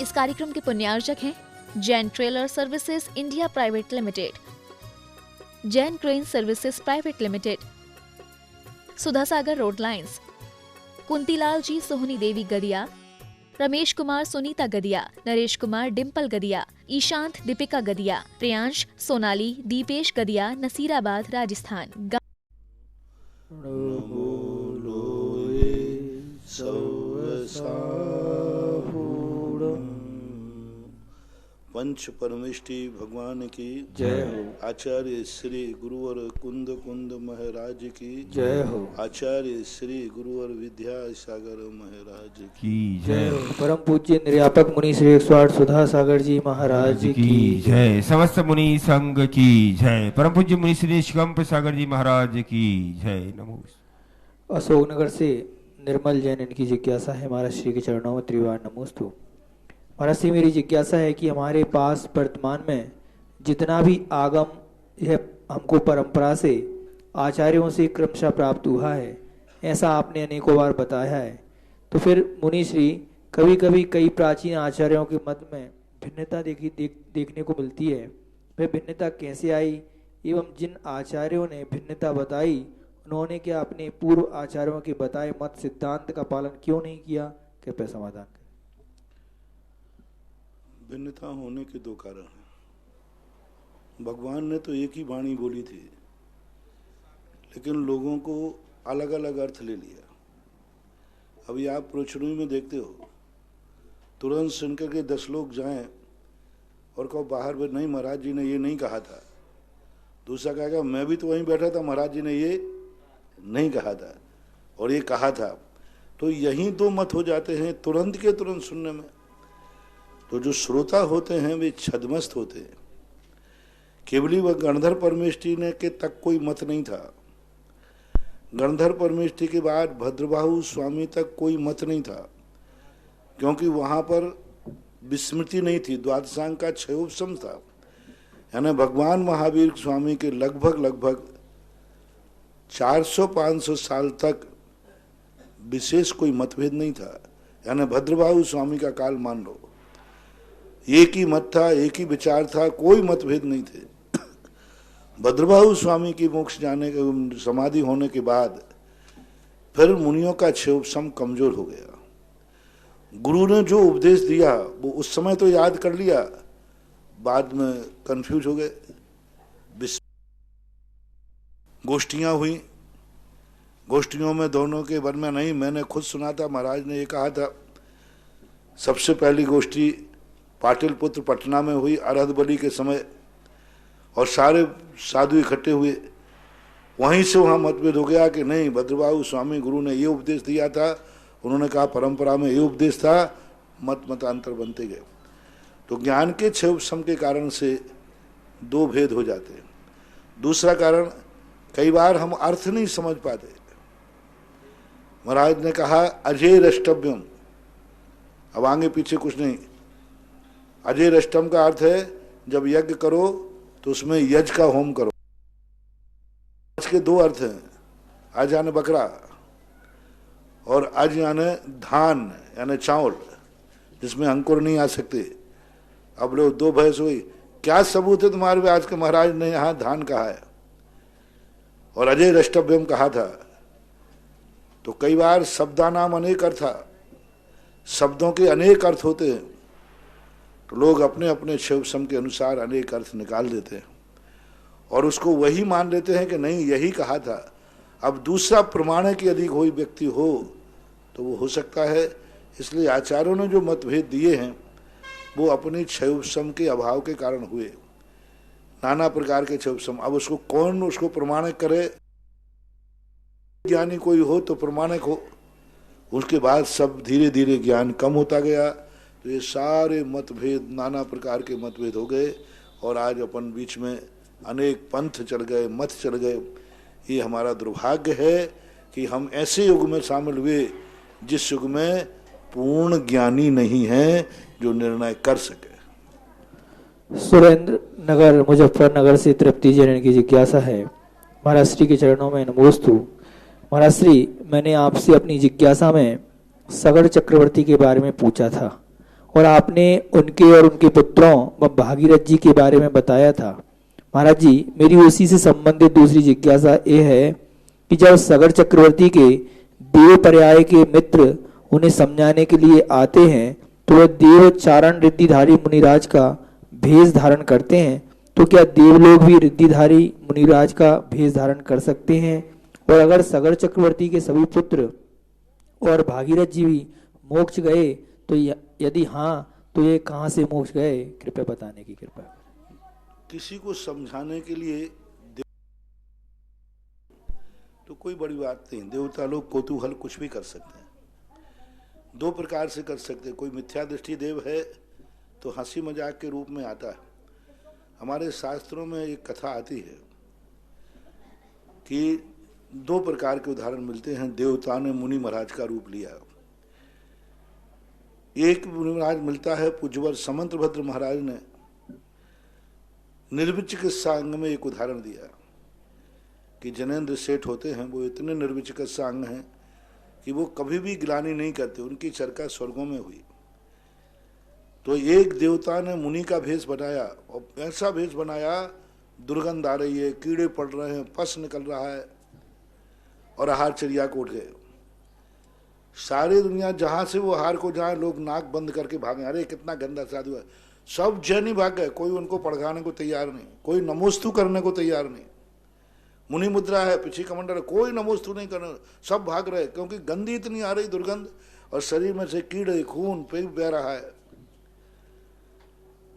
इस कार्यक्रम के पुण्यार्जक हैं Jain trailer services India private limited, Jain crane services private limited, Sudha Sagar road lines, Kuntilal ji Sohni Devi Gadiya, Ramesh Kumar Sunita Gadiya, Naresh Kumar Dimple Gadiya, Ishant Deepika Gadiya, Priyansh Sonali Deepesh Gadiya, Nasirabad Rajasthan. पंच परमेष्टि भगवान की जय हो। आचार्य श्री गुरुवर कुंद कुंद महाराज की जय हो। आचार्य श्री गुरुवर विद्यासागर महाराज की जय हो। परम पूज्य निर्यापक मुनि श्री 108 सुधा सागर जी महाराज की जय। समस्त मुनि संघ की जय। परम पूज्य मुनि श्री निष्कंप सागर जी महाराज की जय। नमो। अशोकनगर से निर्मल जैन, इनकी जिज्ञासा है महाराज श्री के चरणों में त्रिवार नमोस्तु। महाराज श्री, मेरी जिज्ञासा है कि हमारे पास वर्तमान में जितना भी आगम यह हमको परंपरा से आचार्यों से क्रमशः प्राप्त हुआ है, ऐसा आपने अनेकों बार बताया है, तो फिर मुनि श्री कभी कभी कई प्राचीन आचार्यों के मत में भिन्नता देखने को मिलती है। वह भिन्नता कैसे आई एवं जिन आचार्यों ने भिन्नता बताई उन्होंने क्या अपने पूर्व आचार्यों के बताए मत सिद्धांत का पालन क्यों नहीं किया? कृपया समाधान करें। भिन्नता होने के दो कारण हैं। भगवान ने तो एक ही वाणी बोली थी, लेकिन लोगों को अलग अलग अर्थ ले लिया। अभी आप प्रोचनुई में देखते हो, तुरंत सुनकर के 10 लोग जाएं और कहो बाहर में नहीं महाराज जी ने ये नहीं कहा था, दूसरा कहेगा मैं भी तो वहीं बैठा था, महाराज जी ने ये नहीं कहा था और ये कहा था। तो यही दो मत हो जाते हैं तुरंत के तुरंत सुनने में। तो जो श्रोता होते हैं वे छद्मस्त होते हैं। केवली वह गणधर परमेष्टि ने के तक कोई मत नहीं था। गणधर परमेष्टि के बाद भद्रबाहु स्वामी तक कोई मत नहीं था, क्योंकि वहां पर विस्मृति नहीं थी, द्वादशांग का क्षयोपशम था। यानी भगवान महावीर स्वामी के लगभग 400-500 साल तक विशेष कोई मतभेद नहीं था। यानी भद्रबाहु स्वामी का काल मान लो, एक ही मत था, एक ही विचार था, कोई मतभेद नहीं थे। भद्रबाहु स्वामी की मोक्ष जाने के समाधि होने के बाद फिर मुनियों का क्षयोपशम कमजोर हो गया। गुरु ने जो उपदेश दिया वो उस समय तो याद कर लिया, बाद में कंफ्यूज हो गए। गोष्ठियां हुई, गोष्ठियों में दोनों के वन में नहीं, मैंने खुद सुना था, महाराज ने ये कहा था। सबसे पहली गोष्ठी पाटिलपुत्र पटना में हुई अरहद बलि के समय, और सारे साधु इकट्ठे हुए। वहीं से वहाँ मतभेद हो गया कि नहीं, भद्रबाहु स्वामी गुरु ने ये उपदेश दिया था, उन्होंने कहा परंपरा में ये उपदेश था, मतांतर बनते गए। तो ज्ञान के क्षयोपशम के कारण से दो भेद हो जाते हैं। दूसरा कारण, कई बार हम अर्थ नहीं समझ पाते। महाराज ने कहा अजय रष्टव्यम, अब आगे पीछे कुछ नहीं। अजय रष्टम का अर्थ है जब यज्ञ करो तो उसमें यज का होम करो। इसके दो अर्थ हैं, अज यानी बकरा और अज यानी धान यानी चावल, जिसमें अंकुर नहीं आ सकते। अब लोग दो बहस हुई, क्या सबूत है तुम्हारे पे आज के महाराज ने यहाँ धान कहा है और अजय रष्टव्यम कहा था? तो कई बार शब्दानाम अनेक अर्थ था, शब्दों के अनेक अर्थ होते हैं, तो लोग अपने अपने क्षयोपशम के अनुसार अनेक अर्थ निकाल देते हैं और उसको वही मान लेते हैं कि नहीं यही कहा था। अब दूसरा प्रमाण है कि यदि कोई व्यक्ति हो तो वो हो सकता है। इसलिए आचार्यों ने जो मतभेद दिए हैं वो अपनी क्षयोपशम के अभाव के कारण हुए, नाना प्रकार के क्षयोपशम। अब उसको कौन उसको प्रमाणिक करे? ज्ञानी कोई हो तो प्रमाणिक हो। उसके बाद सब धीरे धीरे ज्ञान कम होता गया, तो ये सारे मतभेद, नाना प्रकार के मतभेद हो गए और आज अपन बीच में अनेक पंथ चल गए, मत चल गए। ये हमारा दुर्भाग्य है कि हम ऐसे युग में शामिल हुए जिस युग में पूर्ण ज्ञानी नहीं है जो निर्णय कर सके। सुरेंद्र नगर मुजफ्फरनगर से तृप्ति जैन की जिज्ञासा है। महाराज श्री के चरणों में नमोस्तु। महाराज श्री, मैंने आपसे अपनी जिज्ञासा में सगड़ चक्रवर्ती के बारे में पूछा था और आपने उनके और उनके पुत्रों व भागीरथ जी के बारे में बताया था। महाराज जी, मेरी उसी से संबंधित दूसरी जिज्ञासा ये है कि जब सगर चक्रवर्ती के देव पर्याय के मित्र उन्हें समझाने के लिए आते हैं तो वह देव चारण रिद्धिधारी मुनिराज का भेष धारण करते हैं, तो क्या देवलोग भी रिद्धिधारी मुनिराज का भेष धारण कर सकते हैं? और अगर सगर चक्रवर्ती के सभी पुत्र और भागीरथ जी भी मोक्ष गए तो यदि हाँ तो ये कहाँ से मोक्ष गए, कृपया बताने की कृपा। किसी को समझाने के लिए तो कोई बड़ी बात नहीं, देवता लोग कौतूहल कुछ भी कर सकते हैं। दो प्रकार से कर सकते हैं। कोई मिथ्या दृष्टि देव है तो हंसी मजाक के रूप में आता है। हमारे शास्त्रों में एक कथा आती है कि दो प्रकार के उदाहरण मिलते हैं। देवता ने मुनि महाराज का रूप लिया। एक मुनि महाराज मिलता है पूज्यवर समंतभद्र महाराज ने निर्विचिकित्सा अंग में एक उदाहरण दिया कि जनेन्द्र सेठ होते हैं, वो इतने निर्विचिकित्सा अंग हैं कि वो कभी भी ग्लानि नहीं करते, उनकी चर्चा स्वर्गों में हुई। तो एक देवता ने मुनि का भेष बनाया और ऐसा भेष बनाया, दुर्गंध आ रही है, कीड़े पड़ रहे हैं, पस निकल रहा है और आहार चर्या को उठ गए। सारी दुनिया जहां से वो आहार को जहां लोग नाक बंद करके भागे, अरे कितना गंदा साधु है, सब जैन ही भाग गए। कोई उनको पड़काने को तैयार नहीं, कोई नमोस्तु करने को तैयार नहीं। मुनि मुद्रा है, पीछे कमंडल है, कोई नमोस्तु नहीं करने, सब भाग रहे क्योंकि गंदी इतनी आ रही दुर्गंध और शरीर में से कीड़े खून पे बह रहा है।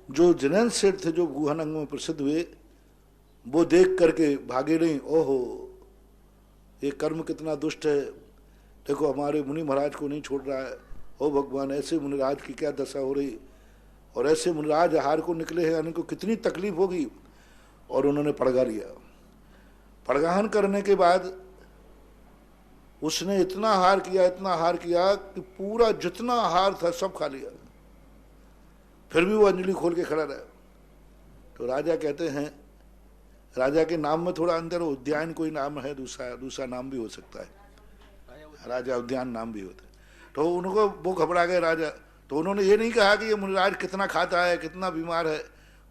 जो जनेन्द्र सेठ थे, जो गुहन अंग में प्रसिद्ध हुए, वो देख करके भागे नहीं। ओहो, ये कर्म कितना दुष्ट है, देखो हमारे मुनि महाराज को नहीं छोड़ रहा है। ओ भगवान, ऐसे मुनिराज की क्या दशा हो रही, और ऐसे मुनिराज आहार को निकले हैं, उनको कितनी तकलीफ होगी। और उन्होंने पड़गा लिया। पड़गाहन करने के बाद उसने इतना आहार किया कि पूरा जितना आहार था सब खा लिया। फिर भी वो अंजलि खोल के खड़ा रहा। तो राजा कहते हैं, राजा के नाम में थोड़ा अंदर, उद्यान कोई नाम है, दूसरा नाम भी हो सकता है, राजा उद्यान नाम भी होता है। तो उनको वो घबरा गए राजा। तो उन्होंने ये नहीं कहा कि ये मुनिराज कितना खाता है, कितना बीमार है।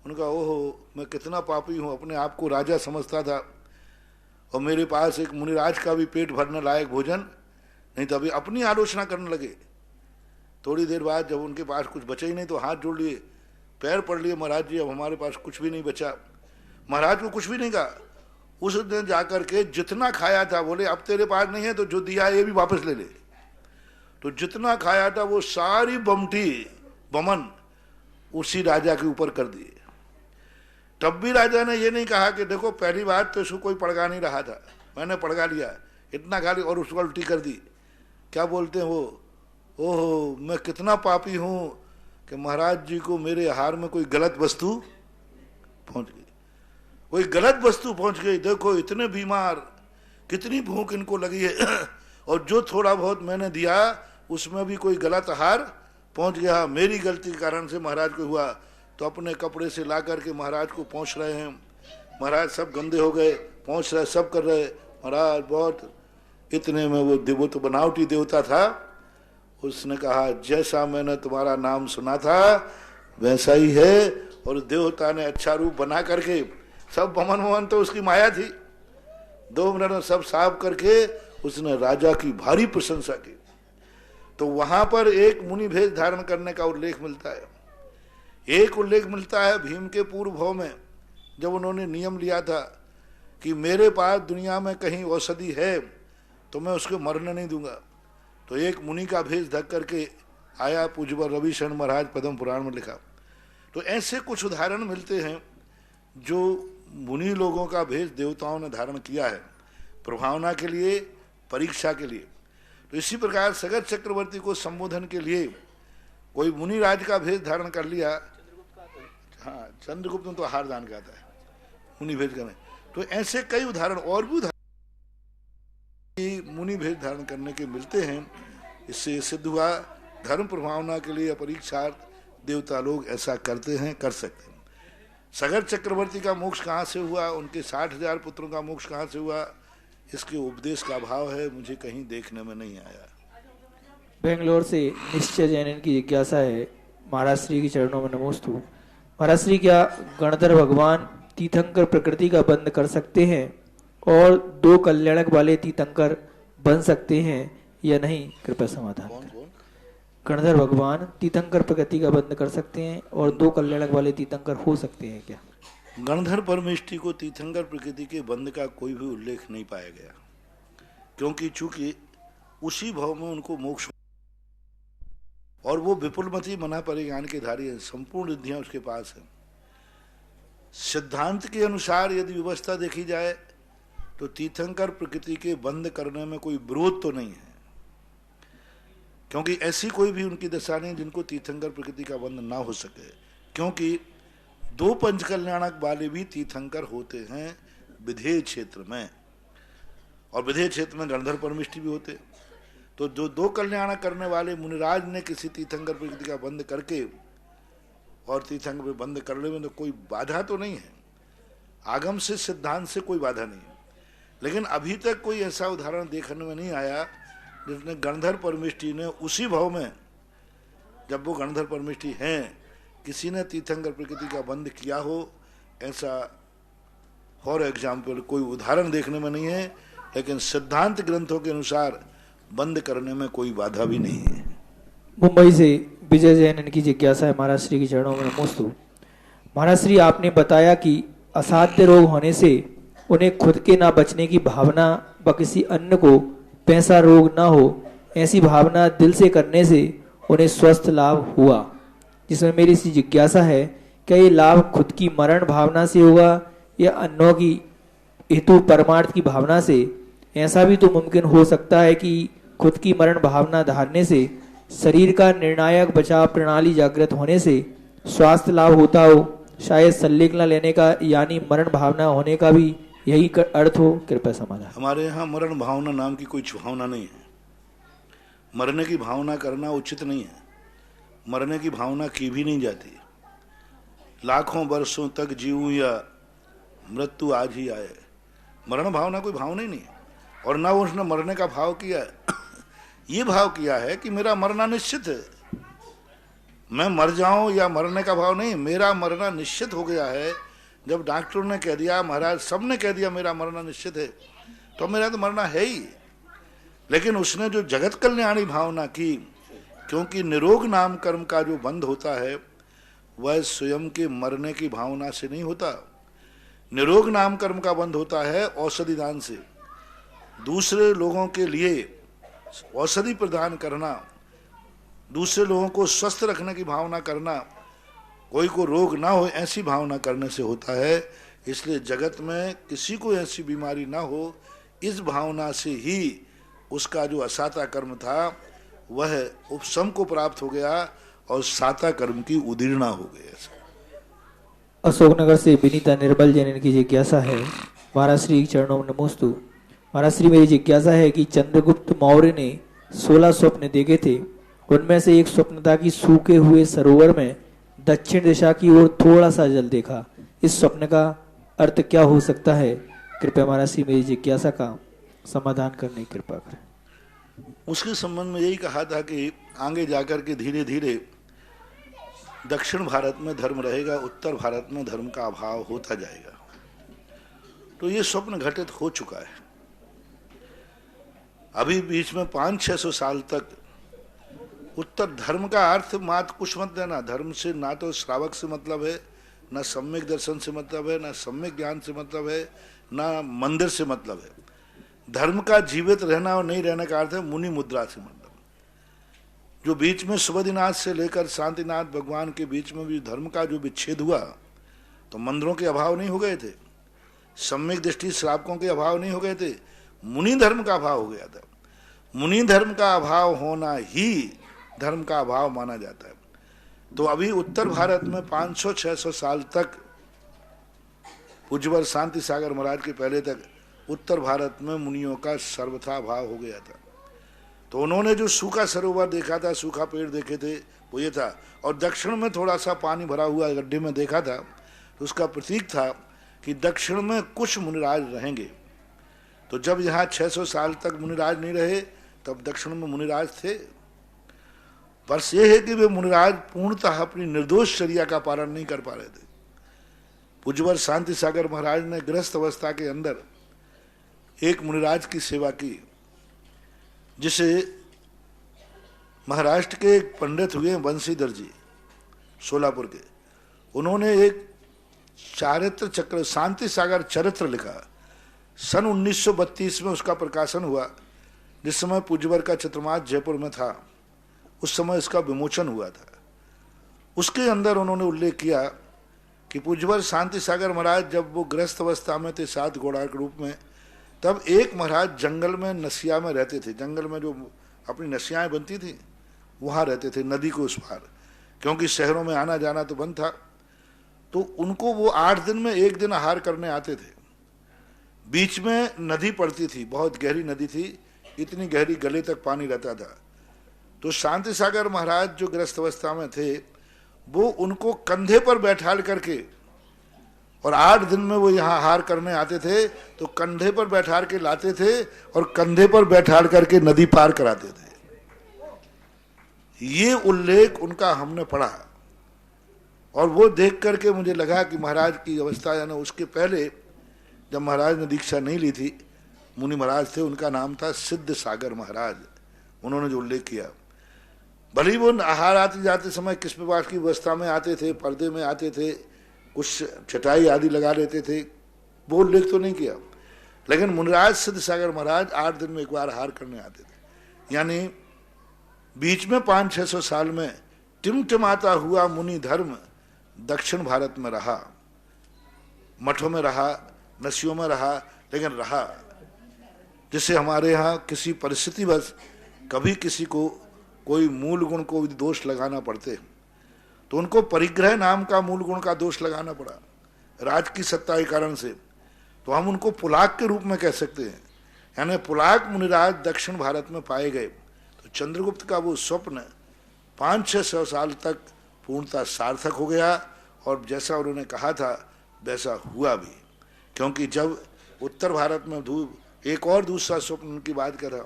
उनका ओहो, मैं कितना पापी हूँ, अपने आप को राजा समझता था और मेरे पास एक मुनिराज का भी पेट भरने लायक भोजन नहीं था। अभी अपनी आलोचना करने लगे। थोड़ी देर बाद जब उनके पास कुछ बचा ही नहीं तो हाथ जोड़ लिए, पैर पड़ लिए, महाराज जी अब हमारे पास कुछ भी नहीं बचा। महाराज को कुछ भी नहीं कहा। उस दिन जाकर के जितना खाया था, बोले अब तेरे पास नहीं है तो जो दिया ये भी वापस ले ले। तो जितना खाया था वो सारी बमन उसी राजा के ऊपर कर दिए। तब भी राजा ने ये नहीं कहा कि देखो पहली बात तो इसको कोई पड़गा नहीं रहा था, मैंने पड़गा लिया, इतना खा लिया और उसको उल्टी कर दी। क्या बोलते हैं वो, ओहो मैं कितना पापी हूँ कि महाराज जी को मेरे आहार में कोई गलत वस्तु पहुंच गई, कोई गलत वस्तु पहुंच गई। देखो इतने बीमार, कितनी भूख इनको लगी है और जो थोड़ा बहुत मैंने दिया उसमें भी कोई गलत आहार पहुंच गया, मेरी गलती के कारण से महाराज को हुआ। तो अपने कपड़े से ला करके महाराज को पहुंच रहे हैं। महाराज सब गंदे हो गए, पहुंच रहे, सब कर रहे। महाराज बहुत, इतने में वो तो बनावटी देवता था, उसने कहा जैसा मैंने तुम्हारा नाम सुना था वैसा ही है। और देवता ने अच्छा रूप बना करके, सब बमन तो उसकी माया थी, 2 मिनट में सब साफ करके उसने राजा की भारी प्रशंसा की। तो वहां पर एक मुनि भेष धारण करने का उल्लेख मिलता है। एक उल्लेख मिलता है भीम के पूर्व भाव में, जब उन्होंने नियम लिया था कि मेरे पास दुनिया में कहीं औषधि है तो मैं उसको मरने नहीं दूंगा। तो एक मुनि का भेष धक करके आया, पूज्यवर रविशरण महाराज पद्म पुराण में लिखा। तो ऐसे कुछ उदाहरण मिलते हैं जो मुनि लोगों का भेष देवताओं ने धारण किया है, प्रभावना के लिए, परीक्षा के लिए। तो इसी प्रकार सगर चक्रवर्ती को संबोधन के लिए कोई मुनि राज का भेष धारण कर लिया। हाँ, चंद्रगुप्त तो आहार दान कहता है, मुनि भेष करने। तो ऐसे कई उदाहरण और भी मुनि भेष धारण करने के मिलते हैं। इससे सिद्ध हुआ धर्म प्रभावना के लिए परीक्षार्थ देवता लोग ऐसा करते हैं, कर सकते हैं। सगर चक्रवर्ती का मोक्ष कहाँ से हुआ, उनके 60,000 पुत्रों का मोक्ष कहाँ से हुआ, इसके उपदेश का अभाव है, मुझे कहीं देखने में नहीं आया। बेंगलोर से निश्चय जैन की जिज्ञासा है महाराज श्री के चरणों में नमोस्तु। महाराज श्री, क्या गणधर भगवान तीर्थंकर प्रकृति का बंद कर सकते हैं और दो कल्याणक वाले तीर्थंकर बन सकते हैं या नहीं? कृपया समाधान करें। गणधर भगवान तीर्थंकर प्रकृति का बंद कर सकते हैं और दो कल्याणक वाले तीर्थंकर हो सकते हैं क्या? गणधर परमेष्टि को तीर्थंकर प्रकृति के बंद का कोई भी उल्लेख नहीं पाया गया, क्योंकि चूंकि उसी भाव में उनको मोक्ष और वो विपुलमती मना परिज्ञान के धारी है, संपूर्ण रिद्धियां उसके पास है। सिद्धांत के अनुसार यदि व्यवस्था देखी जाए तो तीर्थंकर प्रकृति के बंद करने में कोई विरोध तो नहीं है, क्योंकि ऐसी कोई भी उनकी दशा नहीं जिनको तीर्थंकर प्रकृति का बंध ना हो सके, क्योंकि दो पंच कल्याणक वाले भी तीर्थंकर होते हैं विधेय क्षेत्र में, और विधेय क्षेत्र में गणधर परमिष्टि भी होते। तो जो दो कल्याणक करने वाले मुनिराज ने किसी तीर्थंकर प्रकृति का बंध करके और तीर्थंकर पे बंद करने में तो कोई बाधा तो नहीं है, आगम से सिद्धांत से कोई बाधा नहीं है। लेकिन अभी तक कोई ऐसा उदाहरण देखने में नहीं आया जिसने गणधर परमिष्टि ने उसी भाव में, जब वो गणधर परमिष्टि हैं, किसी ने तीर्थंकर प्रकृति का बंध किया हो, ऐसा फॉर एग्जाम्पल कोई उदाहरण देखने में नहीं है। लेकिन सिद्धांत ग्रंथों के अनुसार बंद करने में कोई बाधा भी नहीं है। मुंबई से विजय जैन, इनकी जिज्ञासा है। महाराज श्री के चरणों में नमोस्तु। महाराज श्री, आपने बताया कि असाध्य रोग होने से उन्हें खुद के ना बचने की भावना व किसी अन्य को पैसा रोग ना हो, ऐसी भावना दिल से करने से उन्हें स्वस्थ लाभ हुआ। जिसमें मेरी सी जिज्ञासा है, क्या ये लाभ खुद की मरण भावना से होगा या अन्यों की हेतु परमार्थ की भावना से? ऐसा भी तो मुमकिन हो सकता है कि खुद की मरण भावना धारने से शरीर का निर्णायक बचाव प्रणाली जागृत होने से स्वास्थ्य लाभ होता हो। शायद संलेखना लेने का यानी मरण भावना होने का भी यही अर्थ हो। कृपया समाधान। हमारे यहाँ मरण भावना नाम की कोई भावना नहीं है। मरने की भावना करना उचित नहीं है, मरने की भावना की भी नहीं जाती। लाखों वर्षों तक जीऊं या मृत्यु आज ही आए, मरण भावना कोई भावना ही नहीं है। और ना उसने मरने का भाव किया है ये भाव किया है कि मेरा मरना निश्चित है, मैं मर जाऊं या मरने का भाव नहीं, मेरा मरना निश्चित हो गया है। जब डॉक्टर ने कह दिया, महाराज सबने कह दिया मेरा मरना निश्चित है, तो मेरा तो मरना है ही। लेकिन उसने जो जगत कल्याणी भावना की, क्योंकि निरोग नाम कर्म का जो बंध होता है वह स्वयं के मरने की भावना से नहीं होता। निरोग नाम कर्म का बंध होता है औषधि दान से। दूसरे लोगों के लिए औषधि प्रदान करना, दूसरे लोगों को स्वस्थ रखने की भावना करना, कोई को रोग ना हो ऐसी भावना करने से होता है। इसलिए जगत में किसी को ऐसी बीमारी ना हो, इस भावना से ही उसका जो असाता कर्म था वह उपशम को प्राप्त हो गया और साता कर्म की उदीर्णा हो गई। अशोकनगर से विनीता निर्मल जैन, इनकी जिज्ञासा है। महाराज श्री के चरणों में नमोस्तु। महाराज श्री, मेरी जिज्ञासा है कि चंद्रगुप्त मौर्य ने 16 स्वप्न देखे थे। उनमें से एक स्वप्न था कि सूखे हुए सरोवर में दक्षिण दिशा की ओर थोड़ा सा जल देखा। इस स्वप्न का अर्थ क्या हो सकता है? कृपया महाराज श्री मेरी जिज्ञासा का समाधान करने की कृपा करें। उसके संबंध में यही कहा था कि आगे जाकर के धीरे धीरे दक्षिण भारत में धर्म रहेगा, उत्तर भारत में धर्म का अभाव होता जाएगा। तो ये स्वप्न घटित हो चुका है। अभी बीच में 500-600 साल तक उत्तर धर्म का अर्थ मात्र कुछ मत देना। धर्म से ना तो श्रावक से मतलब है, ना सम्यक दर्शन से मतलब है, ना सम्यक ज्ञान से मतलब है, ना मंदिर से मतलब है। धर्म का जीवित रहना और नहीं रहने का अर्थ है मुनि मुद्रा से मतलब। जो बीच में सुबोधिनाथ से लेकर शांतिनाथ भगवान के बीच में भी धर्म का जो विच्छेद हुआ, तो मंदिरों के अभाव नहीं हो गए थे, सम्यक दृष्टि श्रावकों के अभाव नहीं हो गए थे, मुनि धर्म का अभाव हो गया था। मुनि धर्म का अभाव होना ही धर्म का अभाव माना जाता है। तो अभी उत्तर भारत में 500-600 साल तक, पूज्यवर शांति सागर महाराज के पहले तक उत्तर भारत में मुनियों का सर्वथा अभाव हो गया था। तो उन्होंने जो सूखा सरोवर देखा था, सूखा पेड़ देखे थे, वो ये था। और दक्षिण में थोड़ा सा पानी भरा हुआ गड्ढे में देखा था, तो उसका प्रतीक था कि दक्षिण में कुछ मुनिराज रहेंगे। तो जब यहाँ 600 साल तक मुनिराज नहीं रहे, तब दक्षिण में मुनिराज थे। बस ये है कि वे मुनिराज पूर्णतः अपनी निर्दोष चर्या का पालन नहीं कर पा रहे थे। पूज्यवर शांति सागर महाराज ने गृहस्थ अवस्था के अंदर एक मुनिराज की सेवा की, जिसे महाराष्ट्र के एक पंडित हुए बंशीधर जी सोलापुर के, उन्होंने एक चारित्र चक्र शांति सागर चरित्र लिखा। सन 1932 में उसका प्रकाशन हुआ, जिस समय पूज्यवर का चित्रमात जयपुर में था, उस समय इसका विमोचन हुआ था। उसके अंदर उन्होंने उल्लेख किया कि पूज्यवर शांति सागर महाराज जब वो गृहस्थ अवस्था में थे 7 घोड़ा के रूप में, तब एक महाराज जंगल में नसिया में रहते थे। जंगल में जो अपनी नसियाएं बनती थी वहाँ रहते थे, नदी को उस पार, क्योंकि शहरों में आना जाना तो बंद था। तो उनको वो 8 दिन में 1 दिन आहार करने आते थे। बीच में नदी पड़ती थी, बहुत गहरी नदी थी, इतनी गहरी गले तक पानी रहता था। तो शांति सागर महाराज जो गृहस्थ अवस्था में थे, वो उनको कंधे पर बैठाल करके, और 8 दिन में वो यहाँ आहार करने आते थे, तो कंधे पर बैठाल के लाते थे और कंधे पर बैठाल करके नदी पार कराते थे। ये उल्लेख उनका हमने पढ़ा, और वो देख करके मुझे लगा कि महाराज की अवस्था, यानी उसके पहले जब महाराज ने दीक्षा नहीं ली थी, मुनि महाराज थे, उनका नाम था सिद्ध सागर महाराज। उन्होंने जो उल्लेख किया, भले ही वो आहार आते जाते समय किस प्रकार की अवस्था में आते थे, पर्दे में आते थे, कुछ चटाई आदि लगा लेते थे, वो उल्लेख तो नहीं किया, लेकिन मुनिराज सिद्ध सागर महाराज 8 दिन में एक बार आहार करने आते थे। यानी बीच में 500-600 साल में टिमटिमाता हुआ मुनि धर्म दक्षिण भारत में रहा, मठों में रहा, नसियों में रहा, लेकिन रहा। जिससे हमारे यहाँ किसी परिस्थिति बस कभी किसी को कोई मूल गुण को भी दोष लगाना पड़ते, तो उनको परिग्रह नाम का मूल गुण का दोष लगाना पड़ा राज की सत्ता के कारण से, तो हम उनको पुलाक के रूप में कह सकते हैं। यानी पुलाक मुनिराज दक्षिण भारत में पाए गए। तो चंद्रगुप्त का वो स्वप्न 500-600 साल तक पूर्णतः सार्थक हो गया, और जैसा उन्होंने कहा था वैसा हुआ भी। क्योंकि जब उत्तर भारत में एक और दूसरा स्वप्न उनकी बात कर रहा,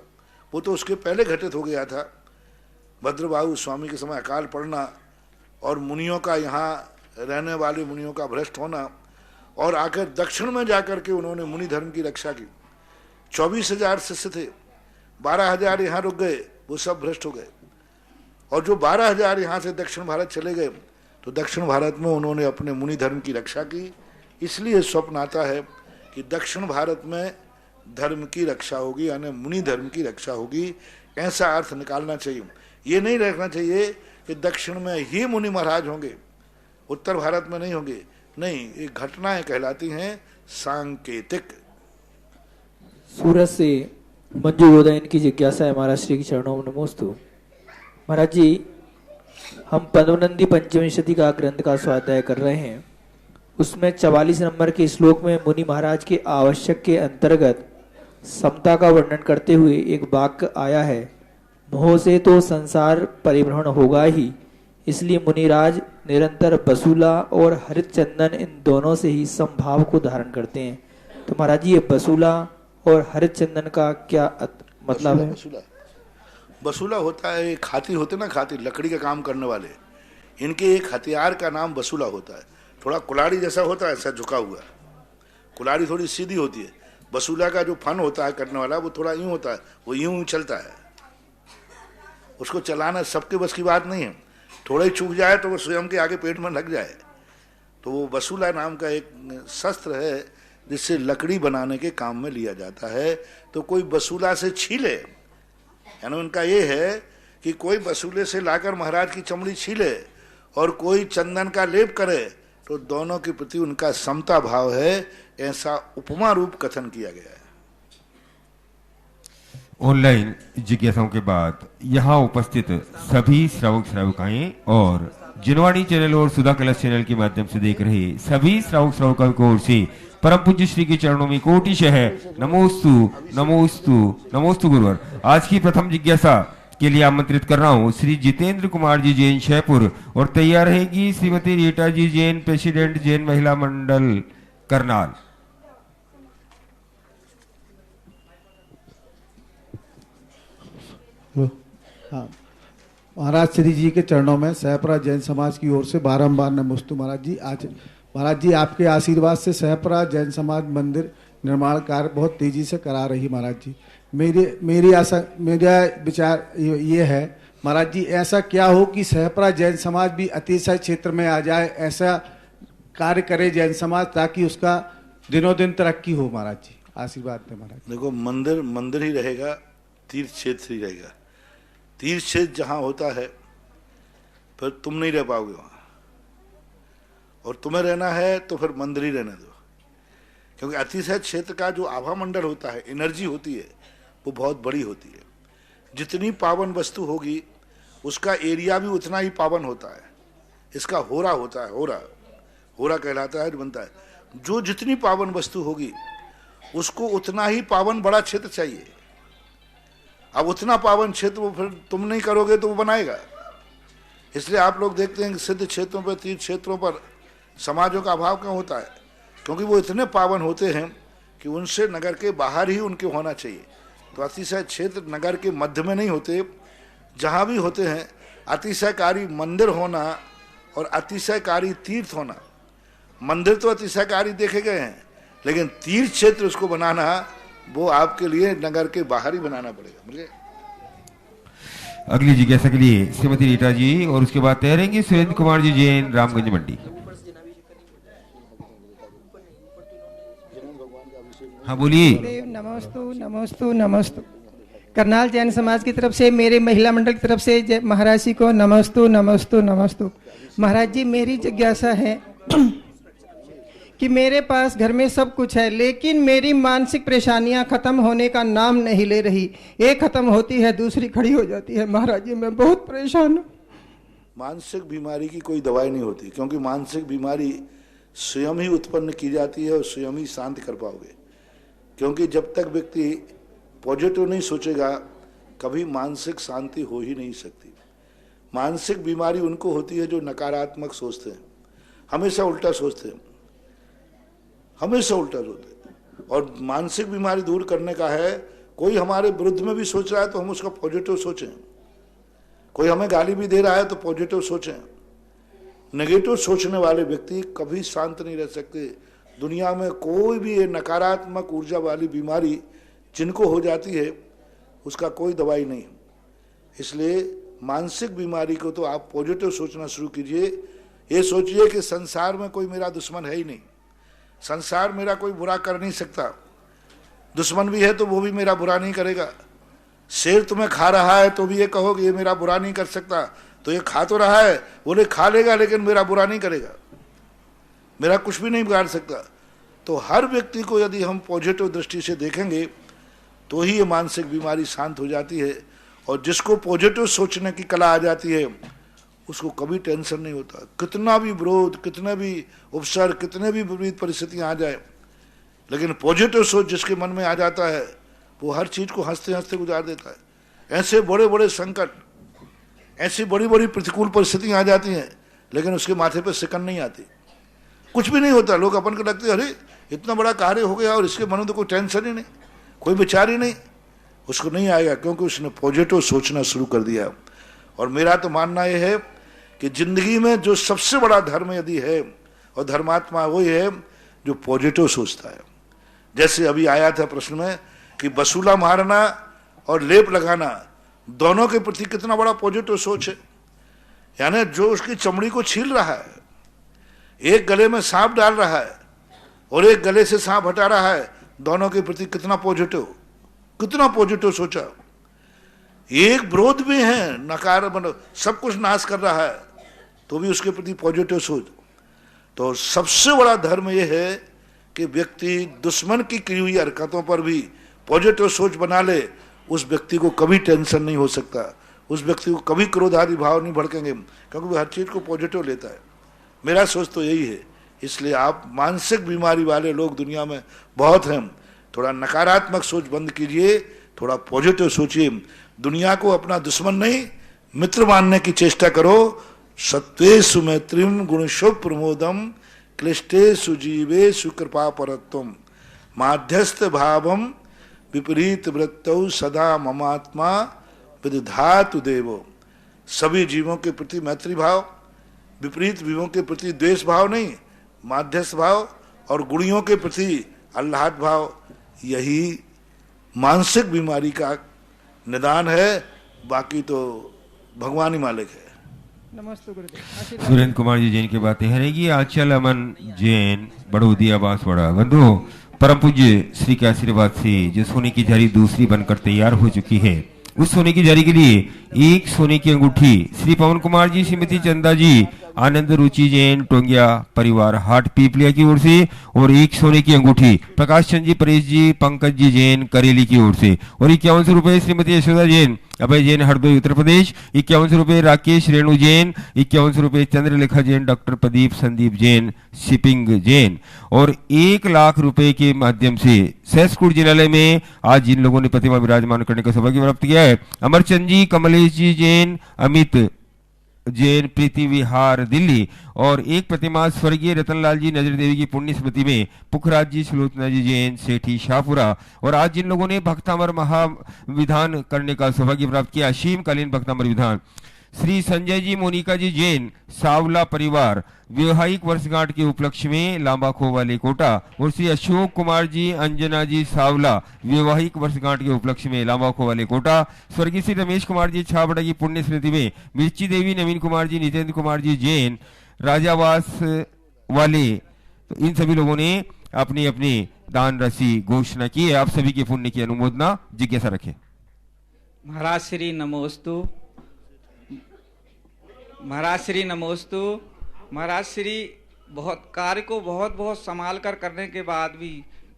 वो तो उसके पहले घटित हो गया था। भद्रबाहु स्वामी के समय अकाल पड़ना और मुनियों का, यहाँ रहने वाले मुनियों का भ्रष्ट होना, और आकर दक्षिण में जाकर के उन्होंने मुनि धर्म की रक्षा की। 24,000 शिष्य थे, 12,000 यहाँ रुक गए, वो सब भ्रष्ट हो गए। और जो 12,000 यहाँ से दक्षिण भारत चले गए, तो दक्षिण भारत में उन्होंने अपने मुनि धर्म की रक्षा की। इसलिए स्वप्न आता है कि दक्षिण भारत में धर्म की रक्षा होगी, यानी मुनि धर्म की रक्षा होगी, ऐसा अर्थ निकालना चाहिए। ये नहीं रखना चाहिए कि दक्षिण में ही मुनि महाराज होंगे, उत्तर भारत में नहीं होंगे। नहीं, ये घटनाएं कहलाती हैं सांकेतिक। सूरत से मंजू गोदाइन की जिज्ञासा है महाराज श्री के चरणों में नमोस्तु। महाराज जी, हम पद्मनंदी पंचविंशति का ग्रंथ का स्वाध्याय कर रहे हैं। उसमें 44 नंबर के श्लोक में मुनि महाराज के आवश्यक के अंतर्गत समता का वर्णन करते हुए एक वाक्य आया है, मोह से तो संसार परिभ्रमण होगा ही, इसलिए मुनिराज निरंतर बसूला और हरित चंदन इन दोनों से ही समभाव को धारण करते हैं। तो महाराज जी, ये बसूला और हरित चंदन का क्या मतलब है? बसूला होता है, एक हाथी होते ना, हाथी लकड़ी का काम करने वाले, इनके एक हथियार का नाम बसूला होता है। थोड़ा कुल्हाड़ी जैसा होता है, ऐसा झुका हुआ, कुल्हाड़ी थोड़ी सीधी होती है। बसूला का जो फन होता है करने वाला, वो थोड़ा यूं होता है, वो यूं चलता है। उसको चलाना सबके बस की बात नहीं है, थोड़ा ही चूक जाए तो वो स्वयं के आगे पेट में लग जाए। तो वो बसूला नाम का एक शस्त्र है, जिससे लकड़ी बनाने के काम में लिया जाता है। तो कोई बसूला से छीले, यानी उनका ये है कि कोई बसूले से लाकर महाराज की चमड़ी छीले और कोई चंदन का लेप करे, तो दोनों के प्रति उनका समता भाव है, ऐसा उपमा रूप कथन किया गया है। ऑनलाइन जिज्ञासाओं के बाद यहाँ उपस्थित सभी श्रावक श्राविकाएं और जिनवाणी चैनल और सुधा कलश चैनल के माध्यम से देख रहे सभी श्रावक श्राविकाओं की ओर से परम पूज्य श्री के चरणों में कोटिशः नमोस्तु नमोस्तु नमोस्तु गुरुवर। आज की प्रथम जिज्ञासा के लिए आमंत्रित कर रहा हूँ श्री जितेंद्र कुमार जी जैन शहपुर, और तैयार रहेगी श्रीमती रीटा जी जैन, प्रेसिडेंट जैन महिला मंडल करनाल। हाँ, महाराज श्री जी के चरणों में सहपरा जैन समाज की ओर से बारंबार नमोस्तु महाराज जी। आज महाराज जी आपके आशीर्वाद से सहपरा जैन समाज मंदिर निर्माण कार्य बहुत तेजी से करा रही महाराज जी। मेरा विचार ये है महाराज जी, ऐसा क्या हो कि सहपरा जैन समाज भी अतिशय क्षेत्र में आ जाए, ऐसा कार्य करे जैन समाज ताकि उसका दिनों दिन तरक्की हो महाराज जी। आशीर्वाद दें महाराज। देखो, मंदिर मंदिर ही रहेगा, तीर्थ क्षेत्र ही रहेगा। तीर्थ क्षेत्र जहाँ होता है फिर तुम नहीं रह पाओगे वहाँ, और तुम्हें रहना है तो फिर मंदिर ही रहने दो, क्योंकि अतिशय क्षेत्र का जो आभा मंडल होता है, एनर्जी होती है, वो बहुत बड़ी होती है। जितनी पावन वस्तु होगी उसका एरिया भी उतना ही पावन होता है। इसका होरा होता है, होरा कहलाता है, जो बनता है। जो जितनी पावन वस्तु होगी उसको उतना ही पावन बड़ा क्षेत्र चाहिए। अब उतना पावन क्षेत्र वो फिर तुम नहीं करोगे तो वो बनाएगा। इसलिए आप लोग देखते हैं कि सिद्ध क्षेत्रों पर, तीर्थ क्षेत्रों पर समाजों का अभाव क्यों होता है? क्योंकि वो इतने पावन होते हैं कि उनसे नगर के बाहर ही उनके होना चाहिए। तो अतिशय क्षेत्र नगर के मध्य में नहीं होते, जहाँ भी होते हैं अतिशयकारी मंदिर होना और अतिशयकारी तीर्थ होना। मंदिर तो अतिशयकारी देखे गए हैं, लेकिन तीर्थ क्षेत्र उसको बनाना वो आपके लिए नगर के बाहर ही बनाना पड़ेगा। मुझे अगली जिज्ञासा के लिए श्रीमती रीटा जी और उसके बाद तैयारेंगे सुरेंद्र कुमार जी जैन, रामगंज मंडी। हाँ बोलिए। नमस्तु नमस्तु नमस्तु। करनाल जैन समाज की तरफ से, मेरे महिला मंडल की तरफ से महाराज जी को नमस्तु नमस्तु नमस्तु। महाराज जी, मेरी जिज्ञासा है कि मेरे पास घर में सब कुछ है, लेकिन मेरी मानसिक परेशानियां खत्म होने का नाम नहीं ले रही। एक खत्म होती है, दूसरी खड़ी हो जाती है। महाराज जी, मैं बहुत परेशान हूँ। मानसिक बीमारी की कोई दवाई नहीं होती, क्योंकि मानसिक बीमारी स्वयं ही उत्पन्न की जाती है और स्वयं ही शांत कर पाओगे। क्योंकि जब तक व्यक्ति पॉजिटिव नहीं सोचेगा, कभी मानसिक शांति हो ही नहीं सकती। मानसिक बीमारी उनको होती है जो नकारात्मक सोचते हैं, हमेशा उल्टा सोचते हैं, हमेशा उल्टा सोचते हैं। और मानसिक बीमारी दूर करने का है, कोई हमारे विरुद्ध में भी सोच रहा है तो हम उसका पॉजिटिव सोचें। कोई हमें गाली भी दे रहा है तो पॉजिटिव सोचें। नेगेटिव सोचने वाले व्यक्ति कभी शांत नहीं रह सकते। दुनिया में कोई भी ये नकारात्मक ऊर्जा वाली बीमारी जिनको हो जाती है, उसका कोई दवाई नहीं। इसलिए मानसिक बीमारी को तो आप पॉजिटिव सोचना शुरू कीजिए। ये सोचिए कि संसार में कोई मेरा दुश्मन है ही नहीं, संसार मेरा कोई बुरा कर नहीं सकता। दुश्मन भी है तो वो भी मेरा बुरा नहीं करेगा। शेर तुम्हें खा रहा है तो भी ये कहो कि ये मेरा बुरा नहीं कर सकता, तो ये खा तो रहा है, बोले खा लेगा लेकिन मेरा बुरा नहीं करेगा, मेरा कुछ भी नहीं बिगाड़ सकता। तो हर व्यक्ति को यदि हम पॉजिटिव दृष्टि से देखेंगे तो ही ये मानसिक बीमारी शांत हो जाती है। और जिसको पॉजिटिव सोचने की कला आ जाती है उसको कभी टेंशन नहीं होता। कितना भी विरोध, कितने भी उपसर, कितने भी विपरीत परिस्थितियां आ जाए, लेकिन पॉजिटिव सोच जिसके मन में आ जाता है वो हर चीज को हंसते हंसते गुजार देता है। ऐसे बड़े बड़े संकट, ऐसी बड़ी बड़ी प्रतिकूल परिस्थितियां आ जाती हैं, लेकिन उसके माथे पर सिकन नहीं आती, कुछ भी नहीं होता। लोग अपन को लगते हैं अरे इतना बड़ा कार्य हो गया और इसके मन में तो कोई टेंशन ही नहीं, कोई विचार ही नहीं। उसको नहीं आएगा, क्योंकि उसने पॉजिटिव सोचना शुरू कर दिया। और मेरा तो मानना यह है कि जिंदगी में जो सबसे बड़ा धर्म यदि है और धर्मात्मा वही है जो पॉजिटिव सोचता है। जैसे अभी आया था प्रश्न में कि वसूला मारना और लेप लगाना दोनों के प्रति कितना बड़ा पॉजिटिव सोच है। यानी जो उसकी चमड़ी को छील रहा है, एक गले में सांप डाल रहा है और एक गले से सांप हटा रहा है, दोनों के प्रति कितना पॉजिटिव सोचा। एक विरोध भी है, नकार मतलब सब कुछ नाश कर रहा है, तो भी उसके प्रति पॉजिटिव सोच। तो सबसे बड़ा धर्म यह है कि व्यक्ति दुश्मन की हुई हरकतों पर भी पॉजिटिव सोच बना ले। उस व्यक्ति को कभी टेंशन नहीं हो सकता, उस व्यक्ति को कभी क्रोध आदि भाव नहीं भड़केंगे, क्योंकि वो हर चीज को पॉजिटिव लेता है। मेरा सोच तो यही है। इसलिए आप मानसिक बीमारी वाले लोग दुनिया में बहुत हैं, थोड़ा नकारात्मक सोच बंद कीजिए, थोड़ा पॉजिटिव सोचिए। दुनिया को अपना दुश्मन नहीं मित्र मानने की चेष्टा करो। सत्वेषु मैत्रीम गुणशो प्रमोदम क्लिष्टेषु जीवेषु कृपा परत्वम माध्यस्थ भावम विपरीत वृत्तौ सदा ममात्मा विदधातु देवो। सभी जीवों के प्रति मैत्री भाव, विपरीत जीवों के प्रति द्वेष भाव नहीं, माध्यस्थ भाव और गुणियों के प्रति आह्लाद भाव, यही मानसिक बीमारी का निदान है। बाकी तो भगवान ही मालिक है। नमस्ते गुरुदेव। सुरेंद्र कुमार जी जैन की बातें हरेगी। आंचल अमन जैन बड़ोदिया बांसवाड़ा। बंधु, परम पूज्य श्री के आशीर्वाद से जो सोने की जारी दूसरी बनकर तैयार हो चुकी है, उस सोने की जारी के लिए एक सोने की अंगूठी श्री पवन कुमार जी, श्रीमती चंदा जी, आनंद रुचि जैन टोंगिया परिवार हाट पीपलिया की ओर से, और एक सोने की अंगूठी प्रकाश चंद जी, परेश जी, पंकज जी जैन करेली की ओर से, और 51 रुपए श्रीमती यशोदा जैन, अभय जैन हरदोई उत्तर प्रदेश, 51 रुपए राकेश रेणु जैन, 51 रुपए चंद्रलेखा जैन, डॉक्टर प्रदीप संदीप जैन शिपिंग जैन, और 1 लाख रुपए के माध्यम से सहसकुट जिलालय में आज जिन लोगों ने प्रतिमा विराजमान करने का सौभाग्य प्राप्त किया है, अमरचंद जी, कमलेश जी जैन, अमित जैन प्रीति विहार दिल्ली, और एक प्रतिमा स्वर्गीय रतनलाल जी नजर देवी की पुण्य स्मृति में पुखराज जी, सुलोचना जी जैन सेठी शाहपुरा, और आज जिन लोगों ने भक्तामर महाविधान करने का सौभाग्य प्राप्त किया, असीमकालीन भक्तामर विधान, श्री संजय जी, मोनिका जी जैन सावला परिवार वैवाहिक वर्षगांठ के उपलक्ष्य में लांबाखो वाले कोटा, और श्री अशोक कुमार जी, अंजना जी सावला वैवाहिक वर्षगांठ के उपलक्ष्य में लांबाखो वाले कोटा, स्वर्गीय श्री रमेश कुमार जी छाबड़ा की पुण्य स्मृति में मिर्ची देवी, नवीन कुमार जी, नितेंद्र कुमार जी जैन राजावास वाले। तो इन सभी लोगों ने अपनी अपनी दान राशि घोषणा की है। आप सभी के पुण्य की अनुमोदना जिज्ञासा रखें। महाराज श्री नमोस्तु, महाराज श्री नमोस्तु। महाराज श्री बहुत कार्य को बहुत बहुत संभाल कर करने के बाद भी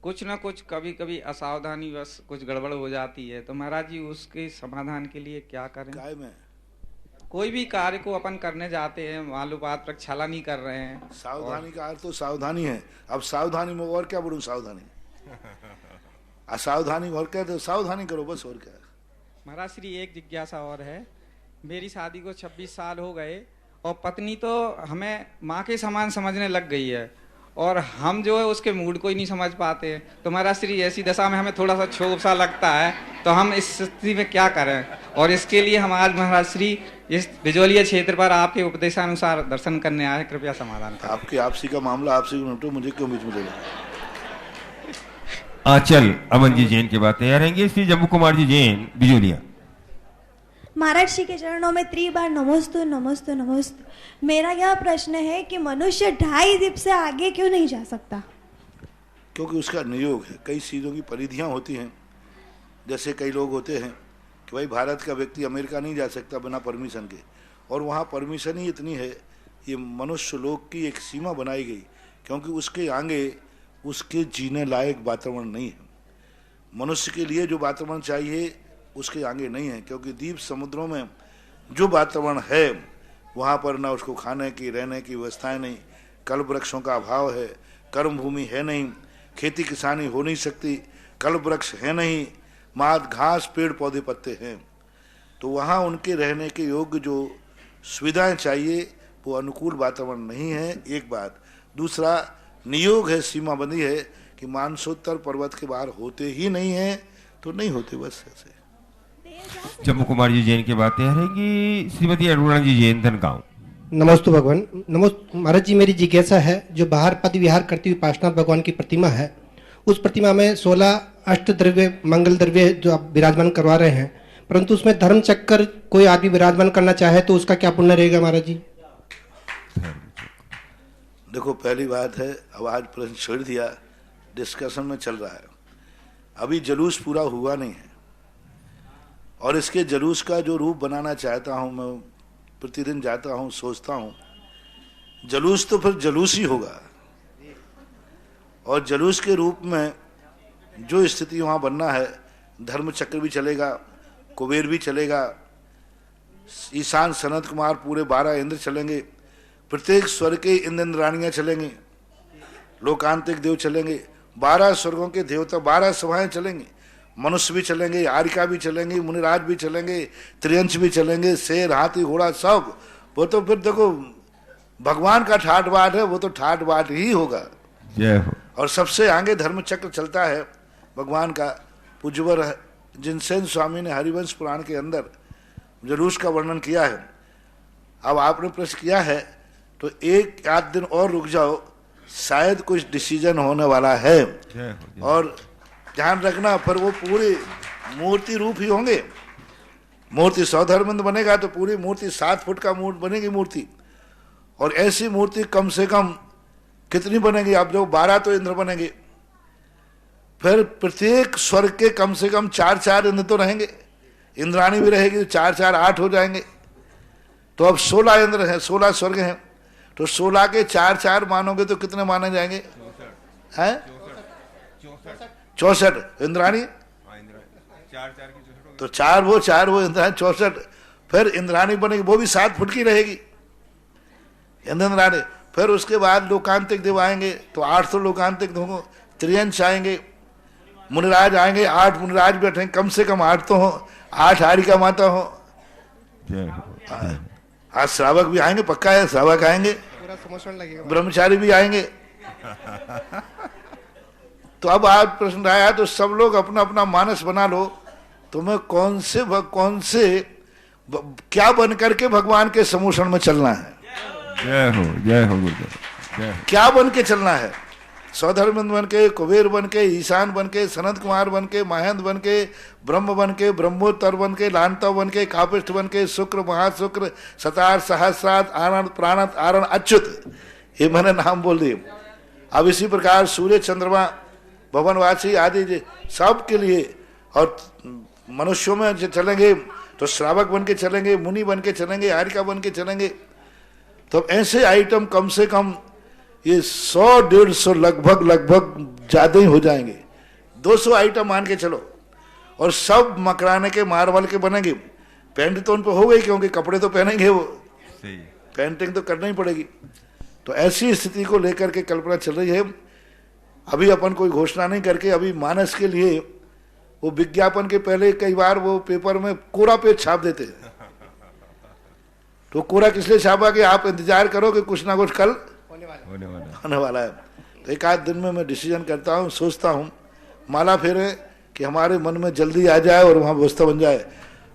कुछ न कुछ कभी कभी असावधानी बस कुछ गड़बड़ हो जाती है, तो महाराज जी उसके समाधान के लिए क्या करें? काय में कोई भी कार्य को अपन करने जाते हैं, मालूम बात पर छला नहीं कर रहे हैं। सावधानी का अर्थ तो सावधानी है। अब सावधानी में और क्या बोलूं, सावधानी असावधानी और क्या, तो सावधानी करो बस, और क्या। महाराज श्री एक जिज्ञासा और है। मेरी शादी को 26 साल हो गए और पत्नी तो हमें माँ के समान समझने लग गई है, और हम जो है उसके मूड को ही नहीं समझ पाते। तो महाराज श्री ऐसी दशा में हमें थोड़ा सा क्षोभ सा लगता है, तो हम इस स्थिति में क्या करें? और इसके लिए हम आज महाराज श्री इस बिजोलिया क्षेत्र पर आपके उपदेशानुसार दर्शन करने आए, कृपया समाधान करें। आपकी आपसी का मामला आपसी निपटो, मुझे क्यों बीच में लेना। आंचल अमन जी जैन की बात तैयार रहेंगे। श्री जम्मू कुमार जी जैन बिजोलिया। महाराज श्री के चरणों में 3 बार नमोस्तु नमोस्तु नमोस्तु। मेरा यह प्रश्न है कि मनुष्य 2.5 दीप से आगे क्यों नहीं जा सकता? क्योंकि उसका नियोग है। कई चीज़ों की परिधियाँ होती हैं। जैसे कई लोग होते हैं कि भाई भारत का व्यक्ति अमेरिका नहीं जा सकता बिना परमिशन के, और वहाँ परमिशन ही इतनी है, ये मनुष्य लोक की एक सीमा बनाई गई, क्योंकि उसके आगे उसके जीने लायक वातावरण नहीं है। मनुष्य के लिए जो वातावरण चाहिए उसके आगे नहीं है, क्योंकि द्वीप समुद्रों में जो वातावरण है वहाँ पर ना उसको खाने की रहने की व्यवस्थाएं नहीं, कल्प वृक्षों का अभाव है, कर्म भूमि है नहीं, खेती किसानी हो नहीं सकती, कल्प वृक्ष है नहीं, मात घास पेड़ पौधे पत्ते हैं। तो वहाँ उनके रहने के योग्य जो सुविधाएं चाहिए वो अनुकूल वातावरण नहीं है, एक बात। दूसरा नियोग है, सीमाबंदी है कि मानसोत्तर पर्वत के बाहर होते ही नहीं है, तो नहीं होते, बस ऐसे। जम्मू कुमार जी जैन की बातें रहेंगी। श्रीमती अरुणा जी जैन धनगांव। नमस्ते भगवान। नमस्ते महाराज जी, मेरी जिज्ञासा है, जो बाहर पद विहार करती हुई पार्श्वनाथ भगवान की प्रतिमा है, उस प्रतिमा में 16 अष्टद्रव्य मंगल द्रव्य जो आप विराजमान करवा रहे हैं, परंतु उसमें धर्म चक्कर कोई आदमी विराजमान करना चाहे तो उसका क्या पुण्य रहेगा महाराज जी? देखो, पहली बात है, अब आज प्रश्न छोड़ दिया, डिस्कशन में चल रहा है, अभी जुलूस पूरा हुआ नहीं है, और इसके जुलूस का जो रूप बनाना चाहता हूं मैं, प्रतिदिन जाता हूं, सोचता हूं, जुलूस तो फिर जुलूस ही होगा, और जुलूस के रूप में जो स्थिति वहां बनना है, धर्म चक्र भी चलेगा, कुबेर भी चलेगा, ईशान सनत कुमार पूरे 12 इंद्र चलेंगे, प्रत्येक स्वर्ग के इंद्राणियां चलेंगी, लोकांतिक देव चलेंगे, 12 स्वर्गों के देवता, 12 सभाएं चलेंगी, मनुष्य भी चलेंगे, आरिका भी चलेंगे, मुनिराज भी चलेंगे, त्रियंश भी चलेंगे, शेर हाथी घोड़ा सब। वो तो फिर देखो भगवान का ठाट बाट है, वो तो ठाट बाट ही होगा। और सबसे आगे धर्म चक्र चलता है भगवान का। पूज्यवर जिनसेन स्वामी ने हरिवंश पुराण के अंदर जुलूस का वर्णन किया है अब आपने प्रश्न किया है तो एक आध दिन और रुक जाओ, शायद कुछ डिसीजन होने वाला है। और ध्यान रखना, पर वो पूरे मूर्ति रूप ही होंगे। मूर्ति सौधर्मंद बनेगा तो पूरी मूर्ति 7 फुट का बनेगी मूर्ति। और ऐसी मूर्ति कम से कम कितनी बनेगी? आप जो 12 तो इंद्र बनेंगे, फिर प्रत्येक स्वर्ग के कम से कम 4-4 इंद्र तो रहेंगे, इंद्राणी भी रहेगी, 4-4 8 हो जाएंगे। तो अब 16 इंद्र हैं, 16 स्वर्ग हैं, तो 16 के 4-4 मानोगे तो कितने माने जाएंगे? हैं 64 इंद्राणी, तो 4 वो इंद्राणी 64। फिर इंद्राणी बनेगी, वो भी 7 फुट की रहेगी इंद्राणी। फिर उसके बाद लोकांतिक देव आएंगे तो 8 तो लोकांतिक होंगे, त्रियंश आएंगे, मुनिराज आएंगे, 8 मुनिराज बैठेंगे, कम से कम 8 तो हो, 8 हारिका माता हो। आज श्रावक भी आएंगे, पक्का है, श्रावक आएंगे, ब्रह्मचारी भी आएंगे। तो अब आज प्रश्न आया तो सब लोग अपना अपना मानस बना लो, तुम्हें कौन से क्या बन करके भगवान के समूषण में चलना है। जय हो गुरुदेव। क्या बन के चलना है? सौधर्मंद बन के, कुबेर बन के, ईशान बन के, सनत कुमार बन के, महेंद्र बन के, ब्रह्म बन के, ब्रह्मोत्तर बन के, लांतव बन के, कापिष्ठ बन के, शुक्र, महाशुक्र, सतार, सहस्रात, आनंद, प्राणत, आरण, अच्युत, ये मैंने नाम बोल दिए। अब इसी प्रकार सूर्य, चंद्रमा, भवनवासी आदि सब के लिए, और मनुष्यों में चलेंगे तो श्रावक बन के चलेंगे, मुनि बन के चलेंगे, हारिका बन के चलेंगे। तो ऐसे आइटम कम से कम ये 100-150 लगभग ज्यादा ही हो जाएंगे। 200 आइटम मान के चलो, और सब मकराने के, मार्बल के बनेंगे। पेंट तो उन पर हो गई, क्योंकि कपड़े तो पहनेंगे वो, पेंटिंग तो करना ही पड़ेगी। तो ऐसी स्थिति को लेकर के कल्पना चल रही है। अभी अपन कोई घोषणा नहीं करके, अभी मानस के लिए वो विज्ञापन के पहले कई बार वो पेपर में कोरा पेज छाप देते हैं। तो कोरा किस लिए छापा? कि आप इंतजार करो कि कुछ ना कुछ कल होने वाला है। तो एक आध दिन में मैं डिसीजन करता हूँ, सोचता हूँ, माला फेरे कि हमारे मन में जल्दी आ जाए और वहां व्यवस्था बन जाए।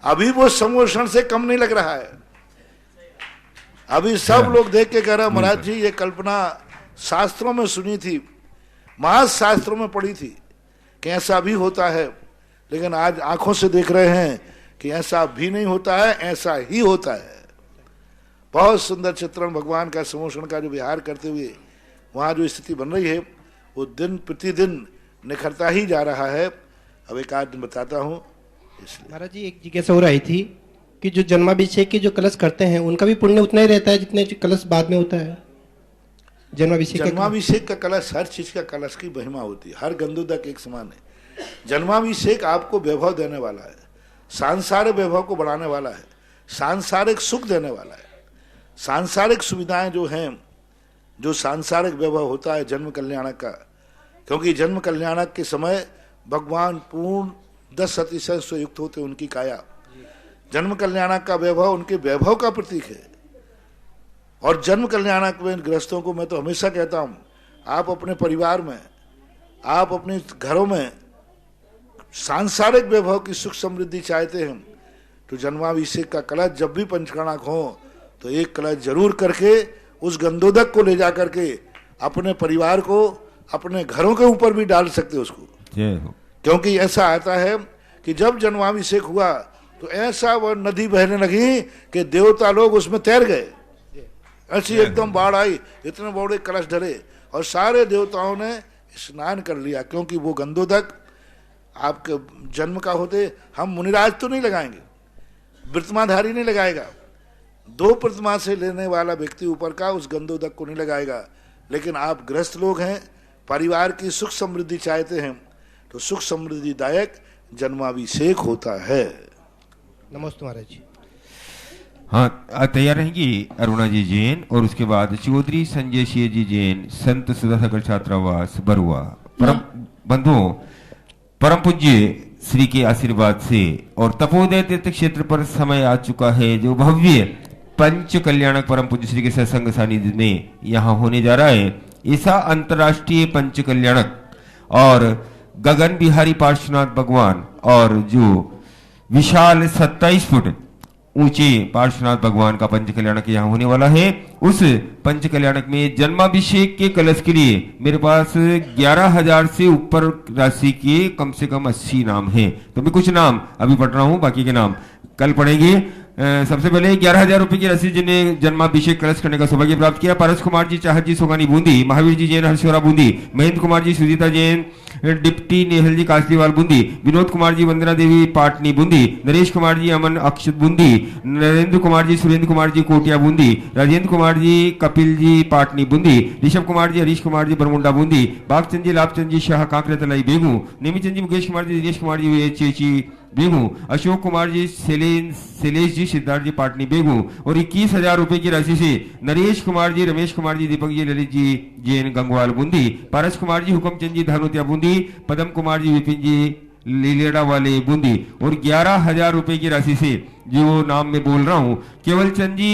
अभी वो समोषण से कम नहीं लग रहा है। अभी सब लोग देख के कह रहे हैं, महाराज जी ये कल्पना शास्त्रों में सुनी थी, महाशास्त्रों में पढ़ी थी कि ऐसा भी होता है, लेकिन आज आंखों से देख रहे हैं कि ऐसा भी नहीं होता है, ऐसा ही होता है। बहुत सुंदर चित्रण भगवान का समोषण का जो विहार करते हुए वहाँ जो स्थिति बन रही है, वो दिन प्रतिदिन निखरता ही जा रहा है। अब एक आध दिन बताता हूँ। महाराज जी एक जिज्ञासा हो रही थी कि जो जन्माभिषेक के जो कलश करते हैं उनका भी पुण्य उतना ही रहता है जितने कलश बाद में होता है? जन्माभिषेक का कलश, हर चीज का कलश की महिमा होती है, हर गंदुदक एक समान है। जन्माभिषेक आपको वैभव देने वाला है, सांसारिक वैभव को बढ़ाने वाला है, सांसारिक सुख देने वाला है। सांसारिक सुविधाएं जो हैं, जो सांसारिक वैभव होता है जन्म कल्याणक का, क्योंकि जन्म कल्याणक के समय भगवान पूर्ण 10 अतिशय से युक्त होते उनकी काया। जन्म कल्याणक का वैभव उनके वैभव का प्रतीक है। और जन्म कल्याणक में गृहस्थों को मैं तो हमेशा कहता हूँ, आप अपने परिवार में, आप अपने घरों में सांसारिक वैभव की सुख समृद्धि चाहते हैं तो जन्माभिषेक का कलश जब भी पंचकर्णक हो तो एक कलश जरूर करके उस गंदोदक को ले जा करके अपने परिवार को, अपने घरों के ऊपर भी डाल सकते उसको। क्योंकि ऐसा आता है कि जब जन्माभिषेक हुआ तो ऐसा वह नदी बहने लगी कि देवता लोग उसमें तैर गए। ऐसी एकदम बाढ़ आई, इतने बड़े कलश धरे और सारे देवताओं ने स्नान कर लिया। क्योंकि वो गंदोदक आपके जन्म का होते, हम मुनिराज तो नहीं लगाएंगे, प्रतिमाधारी नहीं लगाएगा, 2 प्रतिमा से लेने वाला व्यक्ति ऊपर का उस गंदोदक को नहीं लगाएगा। लेकिन आप गृहस्थ लोग हैं, परिवार की सुख समृद्धि चाहते हैं तो सुख समृद्धिदायक जन्माभिषेक होता है। नमस्ते महाराज जी। हाँ, तैयार रहेंगी अरुणा जी जैन और उसके बाद चौधरी संजय सिंह जी जैन, संत सुधासागर छात्रावास बरुआ। परम बंधुओं, परम पूज्य श्री के आशीर्वाद से और तपोदय तीर्थ क्षेत्र पर समय आ चुका है जो भव्य पंच कल्याणक परम पूज्य श्री के सत्संग सानिध्य में यहाँ होने जा रहा है। ऐसा अंतर्राष्ट्रीय पंच कल्याणक और गगन बिहारी पार्श्वनाथ भगवान और जो विशाल 27 फुट ऊंचे पार्श्वनाथ भगवान का पंच कल्याणक यहाँ होने वाला है। उस पंच कल्याणक में जन्माभिषेक के कलश के लिए मेरे पास 11,000 से ऊपर राशि के कम से कम 80 नाम हैं। तो मैं कुछ नाम अभी पढ़ रहा हूँ, बाकी के नाम कल पढ़ेंगे। सबसे पहले 11,000 रुपए की राशि जिन्हें जन्माभिषेक कलश करने का सौभाग्य प्राप्त किया: पारस कुमार जी चाहत जी सोगानी बूंदी, महावीर जी जैन हर्षोरा बूंदी, महेंद्र कुमार जी सुजीता जैन डिप्टी नेहल जी कासलीवाल बूंदी, विनोद कुमार जी वंदना देवी पाटनी बूंदी, नरेश कुमार जी अमन अक्षत बूंदी, नरेंद्र कुमार जी सुरेंद्र कुमार जी कोटिया बूंदी, राजेंद्र कुमार जी कपिल जी पाटनी बूंदी, ऋषभ कुमार जी हरीश कुमार जी बरमुंडा बूंदी, बागचंद जी लाभचंद जी शाह कांकरे तलाई बेगू, नेमीचंद जी मुकेश कुमार जी दिनेश कुमार जी चेची बेगू, अशोक कुमार जी शैलेश जी सिद्धार्थ जी पाटनी बेगू और 21,000 रुपए की राशि से नरेश कुमार जी रमेश कुमार जी दीपक जी ललित जी जैन गंगवाल बूंदी, पारस कुमार जी हुक्मचंद जी धानोतिया बूंदी, पदम कुमार जी विपिन जी लीलेड़ा वाले बूंदी और 11,000 रुपए की राशि से जो नाम मैं बोल रहा हूं, केवल चंद जी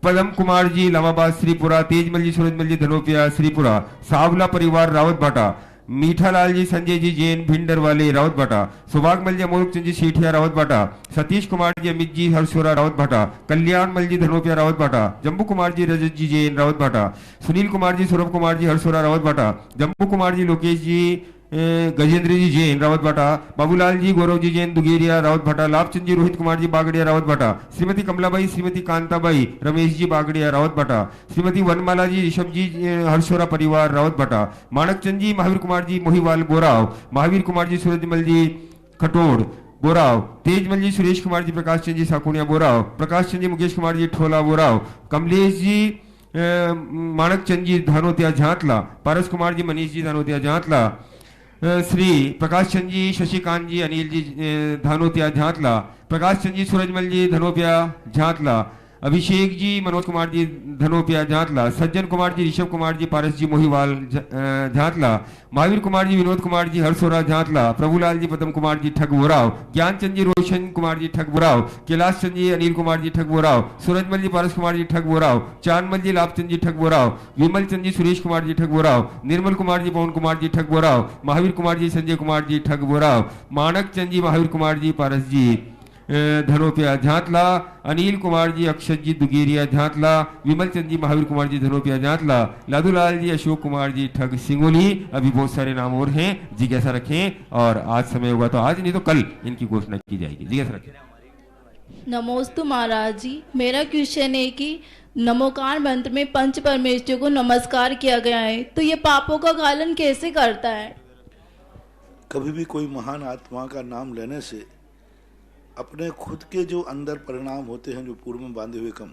पदम कुमार जी लामाबाद श्रीपुरा, तेजमल जी सूरजमल जी धनोपिया श्रीपुरा, सावला परिवार रावत भाटा, मीठालाल जी संजय जी जैन भिंडर वाले रावत भाटा, सौभागमल जी अमोलक चंद जी सेठिया रावत भाटा, सतीश कुमार जी अमित जी हरसोरा रावत भाटा, कल्याण मल जी धनोपिया रावत भाटा, जम्बू कुमार जी रजत जी जैन रावत भाटा, सुनील कुमार जी सौरभ कुमार जी हरसोरा रावत भाटा, जम्बू कुमार जी लोकेश जी गजेंद्र जी जैन रावत भाटा, बाबूलाल जी गौरव जी जैन दुगेरिया रावत भाटा, लाभचंद जी रोहित कुमार जी बागड़िया रावत भाटा, श्रीमती कमलाबाई श्रीमती कांताबाई रमेश जी बागड़िया रावत भाटा, श्रीमती वनमाला जी ऋषभ जी हरसोरा परिवार रावत भाटा, माणक चंद जी महावीर कुमार जी मोहिवाल बोराव, महावीर कुमार जी सूरजमल जी खटोड़ बोराव, तेजमल जी सुरेश कुमार जी प्रकाश चंद जी साकुनिया बोराव, प्रकाश चंद जी मुकेश कुमार जी ठोला बोराव, कमलेश जी माणक चंद जी धानोतिया झांतला, पारस कुमार जी मनीष जी धानोतिया झांतला, श्री प्रकाश चंद जी शशिकांत जी अनिल जी धानोतिया झांतला, प्रकाश चंद जी सूरजमल जी धनोपिया झांतला, अभिषेक जी मनोज कुमार जी धनोपिया झांतला, सज्जन कुमार जी ऋषभ कुमार जी पारस जी मोहिवाल झांतला, महावीर कुमार जी विनोद कुमार जी हरसोरा झांतला, प्रभुलाल जी पदम कुमार जी ठग बोराव, ज्ञानचंद जी रोशन कुमार जी ठग बोराव, कैलाश चंद जी अनिल कुमार जी ठग बोराव, सूरजमल जी पारस कुमार जी ठग बोराव, चांदमल जी लाभचंद जी ठग बोराव, विमल चंद जी सुरेश कुमार जी ठग बोराव, निर्मल कुमार जी पवन कुमार जी ठग बोराव, महावीर कुमार जी संजय कुमार जी ठग बोराव, माणक चंद जी महावीर कुमार जी पारस जी धनोपिया झांतला, अनिल कुमार जी अक्षत जी दुगेरिया झांतला, विमल चंद जी महावीर कुमार जी धनोपिया झांतला, लादूलाल जी अशोक कुमार जी ठग सिंगोली। अभी बहुत सारे नाम और हैं, जिज्ञासा रखें और आज समय होगा तो आज, नहीं तो कल इनकी घोषणा की जाएगी। जिज्ञासा रखें। नमोस्तु महाराज जी, मेरा क्वेश्चन है कि नमोकार मंत्र में पंच परमेश्वर को नमस्कार किया गया है, तो ये पापों का गालन कैसे करता है? कभी भी कोई महान आत्मा का नाम लेने से अपने खुद के जो अंदर परिणाम होते हैं, जो पूर्व में बांधे हुए कम,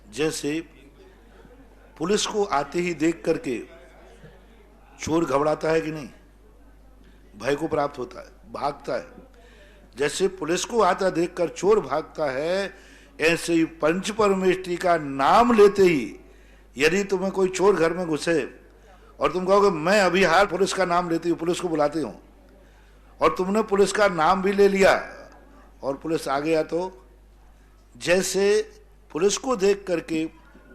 जैसे पुलिस को आते ही देख करके चोर घबराता है कि नहीं, भय को प्राप्त होता है, भागता है। जैसे पुलिस को आता देखकर चोर भागता है, ऐसे ही पंच परमेष्ठी का नाम लेते ही यदि तुम्हें कोई चोर घर में घुसे और तुम कहोगे मैं अभी हाल पुलिस का नाम लेती हूँ, पुलिस को बुलाती हूँ, और तुमने पुलिस का नाम भी ले लिया और पुलिस आ गया, तो जैसे पुलिस को देख करके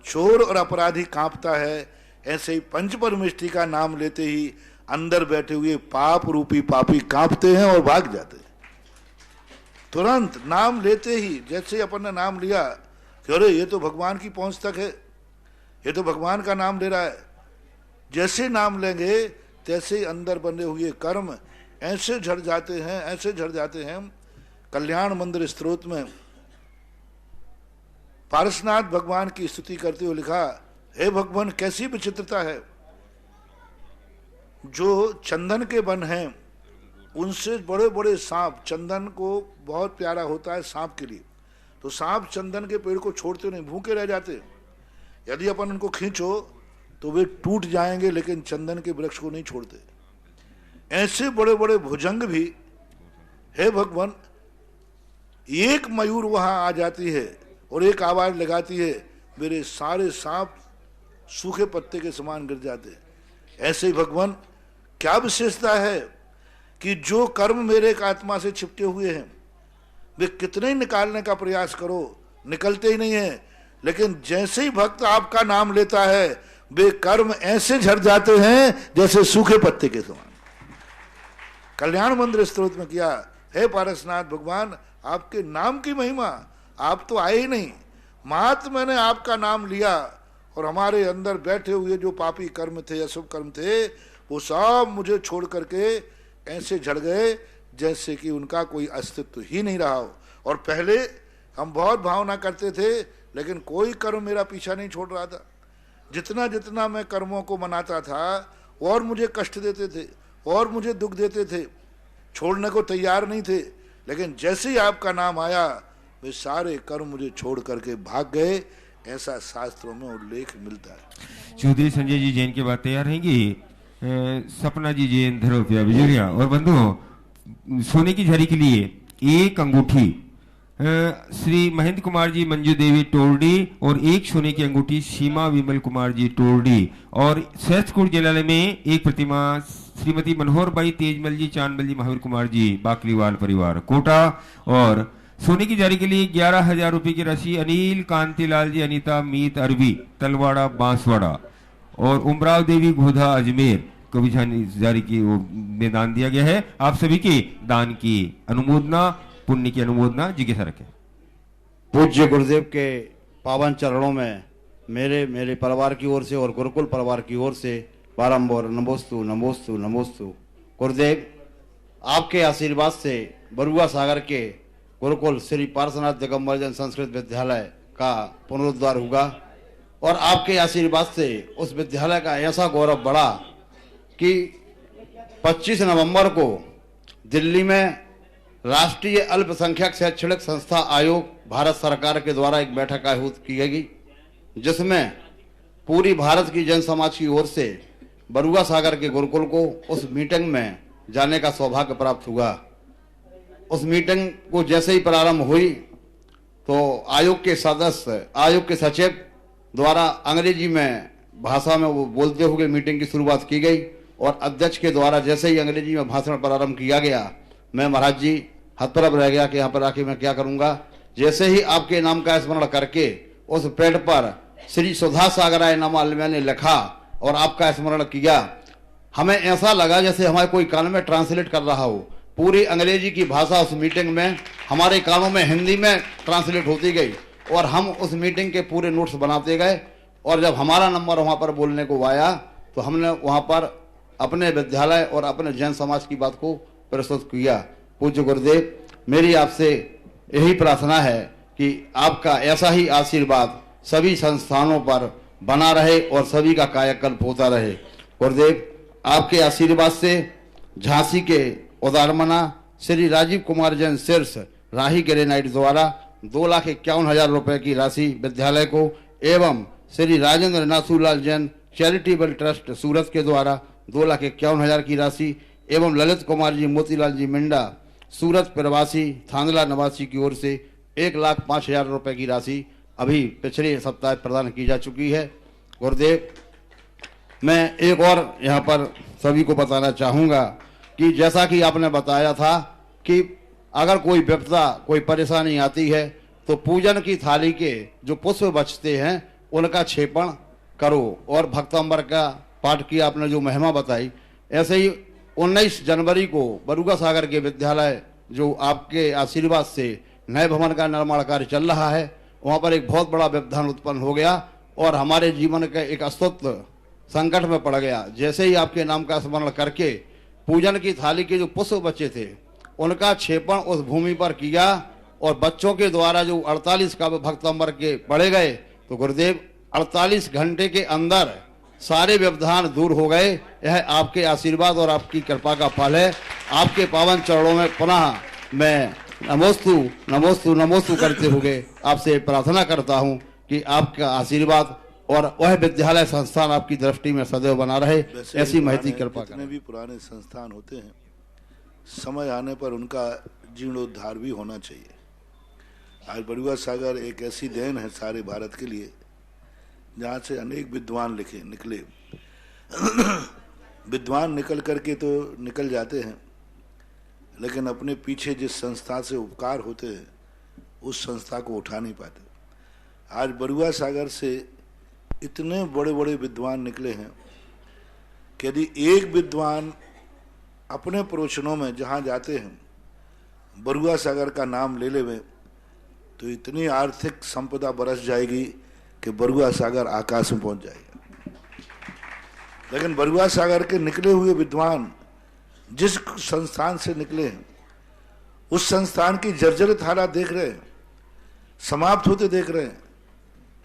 चोर और अपराधी कांपता है, ऐसे ही पंच परमेष्ठी का नाम लेते ही अंदर बैठे हुए पाप रूपी पापी कांपते हैं और भाग जाते हैं। तुरंत नाम लेते ही, जैसे ही अपन ने नाम लिया कि अरे ये तो भगवान की पहुंच तक है, ये तो भगवान का नाम ले रहा है, जैसे नाम लेंगे तैसे ही अंदर बने हुए कर्म ऐसे झड़ जाते हैं, ऐसे झड़ जाते हैं। कल्याण मंदिर स्तोत्र में पारसनाथ भगवान की स्तुति करते हुए लिखा, हे भगवान कैसी विचित्रता है, जो चंदन के वन हैं उनसे बड़े बड़े सांप, चंदन को बहुत प्यारा होता है सांप के लिए, तो सांप चंदन के पेड़ को छोड़ते नहीं, भूखे रह जाते। यदि अपन उनको खींचो तो वे टूट जाएंगे, लेकिन चंदन के वृक्ष को नहीं छोड़ते। ऐसे बड़े बड़े भुजंग भी, हे भगवान, एक मयूर वहां आ जाती है और एक आवाज लगाती है, मेरे सारे सांप सूखे पत्ते के समान गिर जाते हैं। ऐसे ही भगवान क्या विशेषता है कि जो कर्म मेरे एक आत्मा से चिपके हुए हैं, वे कितने ही निकालने का प्रयास करो निकलते ही नहीं है, लेकिन जैसे ही भक्त आपका नाम लेता है वे कर्म ऐसे झड़ जाते हैं जैसे सूखे पत्ते के समान। कल्याण मंदिर स्तोत्र में किया, हे पारसनाथ भगवान, आपके नाम की महिमा आप तो आए ही नहीं, मात्र मैंने आपका नाम लिया और हमारे अंदर बैठे हुए जो पापी कर्म थे, अशुभ कर्म थे, वो सब मुझे छोड़ करके ऐसे झड़ गए जैसे कि उनका कोई अस्तित्व ही नहीं रहा हो। और पहले हम बहुत भावना करते थे, लेकिन कोई कर्म मेरा पीछा नहीं छोड़ रहा था। जितना जितना मैं कर्मों को मनाता था और मुझे कष्ट देते थे और मुझे दुख देते थे, छोड़ने को तैयार नहीं थे। लेकिन जैसे ही आपका नाम आया, वे सारे कर्म मुझे छोड़ करके भाग गए, ऐसा शास्त्रों में उल्लेख मिलता है। चौधरी संजय जी जैन के बाद तैयार रहेंगी सपना जी जैन, धरोपिया बिजुरिया। और बंधुओं, सोने की झड़ी के लिए एक अंगूठी श्री महेंद्र कुमार जी मंजू देवी टोरडी और एक सोने की अंगूठी सीमा विमल कुमार जी टोरडी। और सहस्त्रकुट जिला में एक प्रतिमा श्रीमती मनोहर बाई तेजमल जी, चांदमल जी, महावीर कुमार जी, बाकलीवाल परिवार कोटा। और सोने की जारी के लिए 11,000 रुपए की राशि अनिल कांतिलाल जी, अनीता मीत अरबी, तलवाड़ा बांसवाड़ा। और उमराव देवी घोधा अजमेर को भी जारी की में दान दिया गया है। आप सभी के दान की अनुमोदना, पुण्य की अनुमोदना जिज्ञासा रखें। पूज्य गुरुदेव के पावन चरणों में मेरे परिवार की ओर से और गुरुकुल परिवार की ओर से बारंबार नमोस्तु नमोस्तु नमोस्तु। गुरुदेव, आपके आशीर्वाद से बरुआ सागर के गुरुकुल श्री पार्श्वनाथ दिगंबर जैन संस्कृत विद्यालय का पुनरुद्धार होगा और आपके आशीर्वाद से उस विद्यालय का ऐसा गौरव बढ़ा कि 25 नवंबर को दिल्ली में राष्ट्रीय अल्पसंख्यक शैक्षणिक संस्था आयोग भारत सरकार के द्वारा एक बैठक आयोजित की गई, जिसमें पूरी भारत की जन समाज की ओर से बरुआ सागर के गुरुकुल को उस मीटिंग में जाने का सौभाग्य प्राप्त हुआ। उस मीटिंग को जैसे ही प्रारंभ हुई तो आयोग के सदस्य, आयोग के सचिव द्वारा अंग्रेजी में भाषा में वो बोलते हुए मीटिंग की शुरुआत की गई और अध्यक्ष के द्वारा जैसे ही अंग्रेजी में भाषण प्रारंभ किया गया, मैं महाराज जी हतप्रभ रह गया कि यहाँ पर आके मैं क्या करूंगा। जैसे ही आपके नाम का स्मरण करके उस पेड़ पर श्री सुधा सागराय नमः मैंने लिखा और आपका स्मरण किया, हमें ऐसा लगा जैसे हमारे कोई कान में ट्रांसलेट कर रहा हो। पूरी अंग्रेजी की भाषा उस मीटिंग में हमारे कानों में हिंदी में ट्रांसलेट होती गई और हम उस मीटिंग के पूरे नोट्स बनाते गए। और जब हमारा नंबर वहां पर बोलने को आया तो हमने वहां पर अपने विद्यालय और अपने जैन समाज की बात को प्रस्तुत किया। पूज्य गुरुदेव, मेरी आपसे यही प्रार्थना है कि आपका ऐसा ही आशीर्वाद सभी संस्थानों पर बना रहे और सभी का कायाकल्प होता रहे। गुरुदेव, आपके आशीर्वाद से झांसी के उदारमना श्री राजीव कुमार जैन शीर्ष राही ग्रेनाइट द्वारा 2,51,000 रुपए की राशि विद्यालय को एवं श्री राजेंद्र नाथूलाल जैन चैरिटेबल ट्रस्ट सूरत के द्वारा 2,51,000 की राशि एवं ललित कुमार जी मोतीलाल जी मिंडा सूरत प्रवासी थांदला निवासी की ओर से 1,05,000 रुपए की राशि अभी पिछले सप्ताह प्रदान की जा चुकी है। गुरुदेव, मैं एक और यहाँ पर सभी को बताना चाहूँगा कि जैसा कि आपने बताया था कि अगर कोई विपदा, कोई परेशानी आती है तो पूजन की थाली के जो पुष्प बचते हैं उनका क्षेपण करो और भक्तंबर का पाठ की आपने जो महिमा बताई, ऐसे ही 19 जनवरी को बरुआ सागर के विद्यालय जो आपके आशीर्वाद से नए भवन का निर्माण कार्य चल रहा है, वहाँ पर एक बहुत बड़ा व्यवधान उत्पन्न हो गया और हमारे जीवन का एक अस्तित्व संकट में पड़ गया। जैसे ही आपके नाम का स्मरण करके पूजन की थाली के जो पुष्प बचे थे उनका क्षेपण उस भूमि पर किया और बच्चों के द्वारा जो 48 काव्य भक्तंबर के पढ़े गए तो गुरुदेव 48 घंटे के अंदर सारे व्यवधान दूर हो गए। यह आपके आशीर्वाद और आपकी कृपा का फल है। आपके पावन चरणों में पुनः मैं नमोस्तु नमोस्तु नमोस्तु करते हुए आपसे प्रार्थना करता हूं कि आपका आशीर्वाद और वह विद्यालय संस्थान आपकी दृष्टि में सदैव बना रहे, ऐसी महती कृपा करें। भी पुराने संस्थान होते हैं, समय आने पर उनका जीर्णोद्धार भी होना चाहिए। आज बरुआ सागर एक ऐसी देन है सारे भारत के लिए जहाँ से अनेक विद्वान निकले। विद्वान निकल करके तो निकल जाते हैं, लेकिन अपने पीछे जिस संस्था से उपकार होते हैं उस संस्था को उठा नहीं पाते। आज बरुआ सागर से इतने बड़े बड़े विद्वान निकले हैं कि यदि एक विद्वान अपने प्रवचनों में जहाँ जाते हैं बरुआ सागर का नाम ले लेवे तो इतनी आर्थिक संपदा बरस जाएगी कि बरुआ सागर आकाश में पहुंच जाएगा। लेकिन बरुआ सागर के निकले हुए विद्वान जिस संस्थान से निकले हैं, उस संस्थान की जर्जरित हालत देख रहे हैं, समाप्त होते देख रहे हैं।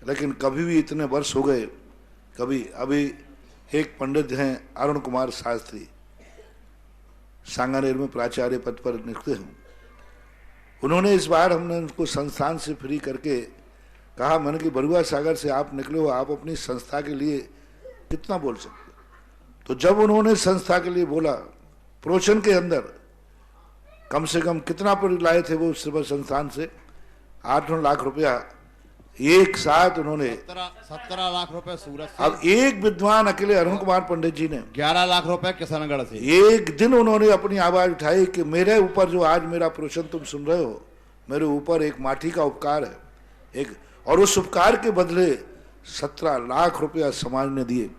लेकिन कभी भी इतने वर्ष हो गए, कभी अभी एक पंडित हैं अरुण कुमार शास्त्री, सांगानेर में प्राचार्य पद पर नियुक्त हैं। उन्होंने इस बार हमने उनको संस्थान से फ्री करके कहा, मैंने कि बरुआ सागर से आप निकले हो, आप अपनी संस्था के लिए कितना बोल सकते। तो जब उन्होंने संस्था के लिए बोला, प्रोशन के अंदर कम से कम कितना पर लाए थे वो संस्थान से 8 लाख रुपया एक साथ उन्होंने 17 लाख रुपए सूरत से। अब एक विद्वान अकेले अरुण कुमार पंडित जी ने 11 लाख रुपए किशनगढ़ से एक दिन उन्होंने अपनी आवाज उठाई कि मेरे ऊपर जो आज मेरा प्रोशन तुम सुन रहे हो, मेरे ऊपर एक माटी का उपकार है, एक, और उस उपकार के बदले 17 लाख रुपया समाज ने दिए।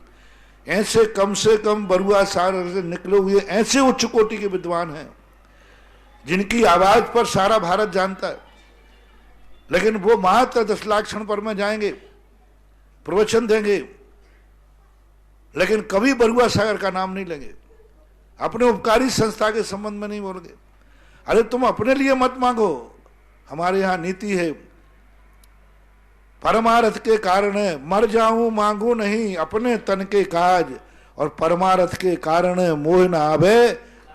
ऐसे कम से कम बरुआ सागर से निकले हुए ऐसे उच्च कोटि के विद्वान हैं जिनकी आवाज पर सारा भारत जानता है, लेकिन वो मात्र 10 लाख क्षण पर में जाएंगे, प्रवचन देंगे, लेकिन कभी बरुआ सागर का नाम नहीं लेंगे, अपने उपकारी संस्था के संबंध में नहीं बोलेंगे। अरे तुम अपने लिए मत मांगो, हमारे यहां नीति है, परमार्थ के कारण मर जाऊं मांगू नहीं अपने तन के काज, और परमार्थ के कारण मोह न आवे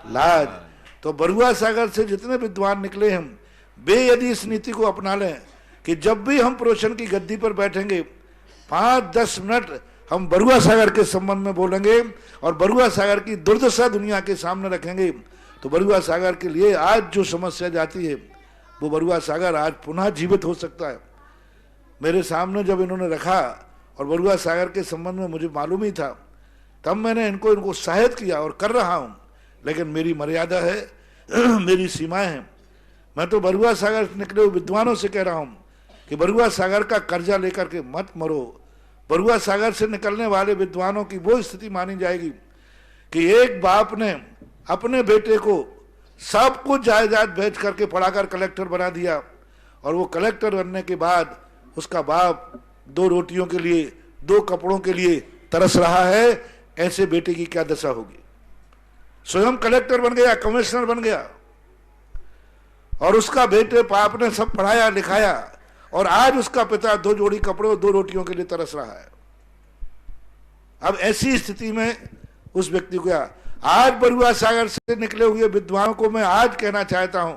लाज। तो बरुआ सागर से जितने विद्वान निकले हम, वे यदि इस नीति को अपना लें कि जब भी हम प्रोशन की गद्दी पर बैठेंगे 5-10 मिनट हम बरुआ सागर के संबंध में बोलेंगे और बरुआ सागर की दुर्दशा दुनिया के सामने रखेंगे, तो बरुआ सागर के लिए आज जो समस्या जाती है वो बरुआ सागर आज पुनः जीवित हो सकता है। मेरे सामने जब इन्होंने रखा और बरुआ सागर के संबंध में मुझे मालूम ही था, तब मैंने इनको उत्साहित किया और कर रहा हूं, लेकिन मेरी मर्यादा है, मेरी सीमाएं हैं। मैं तो बरुआ सागर से निकले हुए विद्वानों से कह रहा हूं कि बरुआ सागर का कर्जा लेकर के मत मरो। बरुआ सागर से निकलने वाले विद्वानों की वो स्थिति मानी जाएगी कि एक बाप ने अपने बेटे को सब कुछ जायदाद बेच करके पढ़ाकर कलेक्टर बना दिया, और वो कलेक्टर बनने के बाद उसका बाप 2 रोटियों के लिए 2 कपड़ों के लिए तरस रहा है। ऐसे बेटे की क्या दशा होगी। स्वयं कलेक्टर बन गया, कमिश्नर बन गया, और उसका बेटे बाप ने सब पढ़ाया लिखाया, और आज उसका पिता 2 जोड़ी कपड़ों 2 रोटियों के लिए तरस रहा है। अब ऐसी स्थिति में उस व्यक्ति को आज बरुआ सागर से निकले हुए विद्वानों को मैं आज कहना चाहता हूं,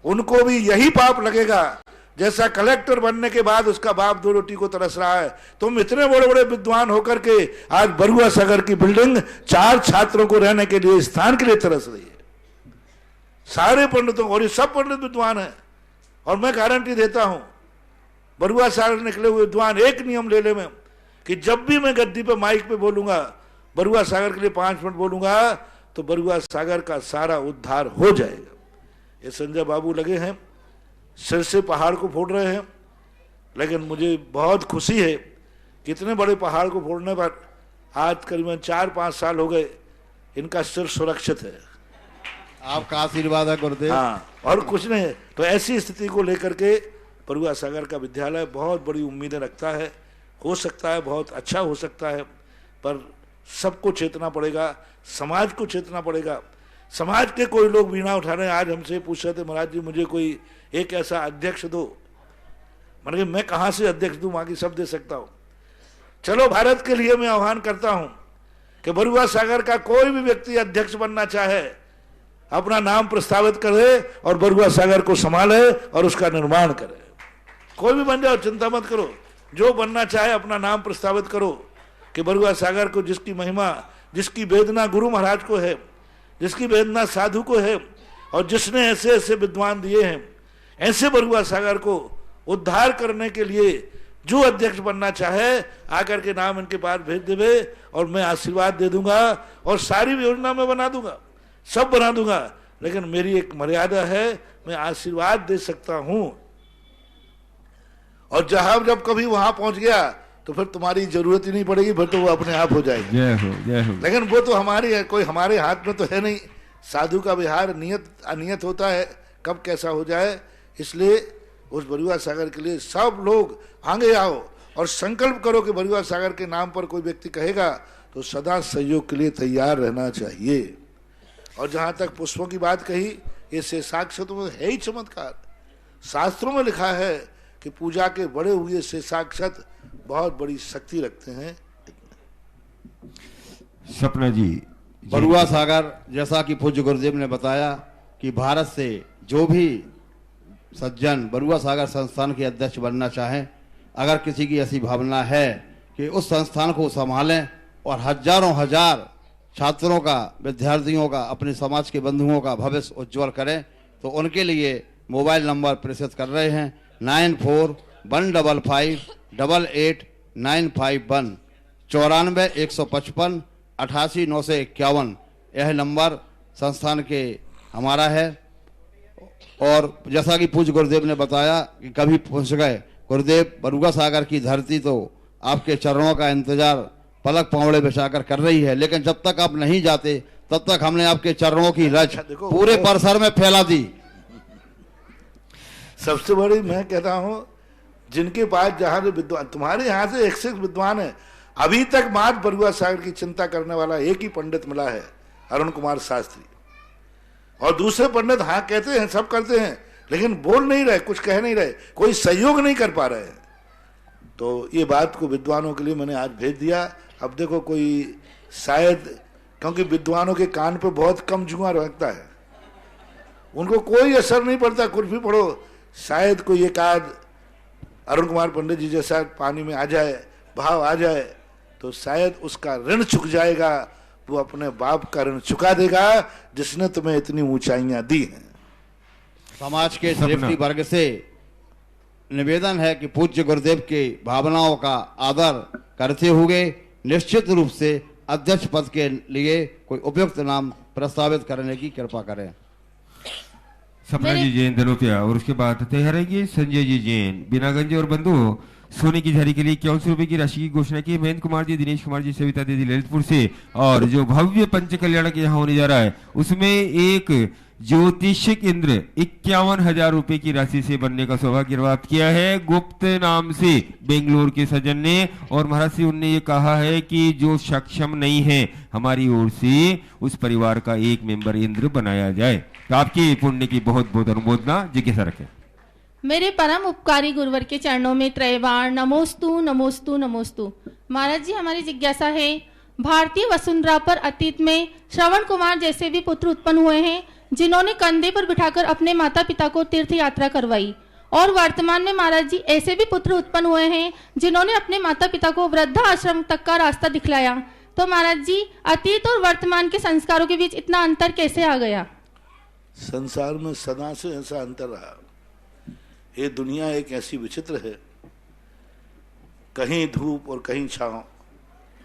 उनको भी यही पाप लगेगा जैसा कलेक्टर बनने के बाद उसका बाप 2 रोटी को तरस रहा है। तुम इतने बड़े बड़े विद्वान होकर के आज बरुआ सागर की बिल्डिंग 4 छात्रों को रहने के लिए स्थान के लिए तरस रही है। सारे पंडितों, और ये सब पंडित विद्वान हैं, और मैं गारंटी देता हूं बरुआ सागर निकले हुए विद्वान एक नियम ले ले में कि जब भी मैं गद्दी पे माइक पे बोलूंगा, बरुआ सागर के लिए 5 मिनट बोलूंगा, तो बरुआ सागर का सारा उद्धार हो जाएगा। ये संजय बाबू लगे हैं, सिर से पहाड़ को फोड़ रहे हैं, लेकिन मुझे बहुत खुशी है कि इतने बड़े पहाड़ को फोड़ने पर आज करीबन 4-5 साल हो गए, इनका सिर सुरक्षित है। आपका आशीर्वाद है गुरुदेव। हाँ, और कुछ नहीं। तो ऐसी स्थिति को लेकर के बरुआ सागर का विद्यालय बहुत बड़ी उम्मीदें रखता है। हो सकता है बहुत अच्छा हो सकता है, पर सबको चेतना पड़ेगा, समाज को चेतना पड़ेगा। समाज के कोई लोग वीणा उठा रहे हैं। आज हमसे पूछ रहे थे, महाराज जी मुझे कोई एक ऐसा अध्यक्ष दो। मतलब मैं कहां से अध्यक्ष दूं, बाकी सब दे सकता हूं। चलो भारत के लिए मैं आह्वान करता हूं कि बरुआ सागर का कोई भी व्यक्ति अध्यक्ष बनना चाहे, अपना नाम प्रस्तावित करे और बरुआ सागर को संभाले और उसका निर्माण करे। कोई भी बन जाओ, चिंता मत करो, जो बनना चाहे अपना नाम प्रस्तावित करो कि बरुआ सागर को, जिसकी महिमा, जिसकी वेदना गुरु महाराज को है, जिसकी वेदना साधु को है, और जिसने ऐसे ऐसे विद्वान दिए हैं, ऐसे बरुआ सागर को उद्धार करने के लिए जो अध्यक्ष बनना चाहे आकर के नाम इनके पास भेज देवे, और मैं आशीर्वाद दे दूंगा और सारी योजना मैं बना दूंगा, सब बना दूंगा। लेकिन मेरी एक मर्यादा है, मैं आशीर्वाद दे सकता हूं, और जब कभी वहां पहुंच गया तो फिर तुम्हारी जरूरत ही नहीं पड़ेगी, फिर तो वो अपने आप हो जाएगी। जय हो, जय हो। लेकिन वो तो हमारी है, कोई हमारे हाथ में तो है नहीं। साधु का विहार नियत अनियत होता है, कब कैसा हो जाए। इसलिए उस बरुआ सागर के लिए सब लोग आगे आओ और संकल्प करो कि बरुआ सागर के नाम पर कोई व्यक्ति कहेगा तो सदा सहयोग के लिए तैयार रहना चाहिए। और जहां तक पुष्पों की बात कही, ये शेषाक्षत में है ही चमत्कार। शास्त्रों में लिखा है कि पूजा के बड़े हुए शेषाक्षत बहुत बड़ी शक्ति रखते हैं। सपना जी, बरुआ सागर, जैसा कि पूज्य गुरुदेव ने बताया कि भारत से जो भी सज्जन बरुआ सागर संस्थान के अध्यक्ष बनना चाहें, अगर किसी की ऐसी भावना है कि उस संस्थान को संभालें और हजारों हजार छात्रों का, विद्यार्थियों का, अपने समाज के बंधुओं का भविष्य उज्जवल करें, तो उनके लिए मोबाइल नंबर प्रेषित कर रहे हैं 9415588951 94 155 88 951। यह नंबर संस्थान के हमारा है। और जैसा कि पूज्य गुरुदेव ने बताया कि कभी पहुंच गए गुरुदेव, बरुआ सागर की धरती तो आपके चरणों का इंतजार पलक पावड़े बिछाकर कर रही है, लेकिन जब तक आप नहीं जाते तब तक हमने आपके चरणों की रज पूरे परिसर में फैला दी। सबसे बड़ी मैं कहता हूं, जिनके पास जहां विद्वान, तुम्हारे यहां से एक से एक विद्वान है। अभी तक मात्र बरुआ सागर की चिंता करने वाला एक ही पंडित मिला है, अरुण कुमार शास्त्री। और दूसरे पंडित हाँ कहते हैं, सब करते हैं, लेकिन बोल नहीं रहे, कुछ कह नहीं रहे, कोई सहयोग नहीं कर पा रहे हैं। तो ये बात को विद्वानों के लिए मैंने आज भेज दिया। अब देखो कोई शायद, क्योंकि विद्वानों के कान पे बहुत कम जुआ रखता है, उनको कोई असर नहीं पड़ता, कुछ भी पढ़ो, शायद कोई एक आध अरुण कुमार पंडित जी जैसा पानी में आ जाए, भाव आ जाए, तो शायद उसका ऋण चुक जाएगा। वो अपने बाप का ऋण चुका देगा जिसने तुम्हें इतनी ऊंचाइयां दी हैं। समाज के श्रेष्ठी वर्ग से निवेदन है कि पूज्य गुरुदेव के भावनाओं का आदर करते हुए निश्चित रूप से अध्यक्ष पद के लिए कोई उपयुक्त नाम प्रस्तावित करने की कृपा करें। सपना जी जैन धनोतिया, और उसके बाद तय रहेंगे संजय जी जैन बीनागंज। और बंधु, सोने की झाड़ी के लिए 51 रुपए की राशि की घोषणा की महेंद्र कुमार जी, दिनेश कुमार जी, सविता दीदी ललितपुर से। और जो भव्य पंच कल्याणक यहाँ होने जा रहा है उसमें एक ज्योतिषिक इंद्र 51,000 रुपए की राशि से बनने का सौभाग्य प्राप्त किया है गुप्त नाम से बेंगलोर के सज्जन ने। और महाराज से उनने ये कहा है कि जो सक्षम नहीं है हमारी ओर से उस परिवार का एक मेंबर इंद्र बनाया जाए। तो आपकी पुण्य की बहुत बहुत अनुमोदना, जिज्ञासा रखें। मेरे परम उपकारी गुरुवर के चरणों में त्रैवार नमोस्तु नमोस्तु नमोस्तु। महाराज जी, हमारी जिज्ञासा है, भारतीय वसुंधरा पर अतीत में श्रवण कुमार जैसे भी पुत्र उत्पन्न हुए हैं जिन्होंने कंधे पर बिठाकर अपने माता पिता को तीर्थ यात्रा करवाई, और वर्तमान में महाराज जी ऐसे भी पुत्र उत्पन्न हुए हैं जिन्होंने अपने माता पिता को वृद्धा आश्रम तक का रास्ता दिखलाया। तो महाराज जी, अतीत और वर्तमान के संस्कारों के बीच इतना अंतर कैसे आ गया? संसार में सदा से ऐसा अंतर रहा। ये दुनिया एक ऐसी विचित्र है, कहीं धूप और कहीं छांव,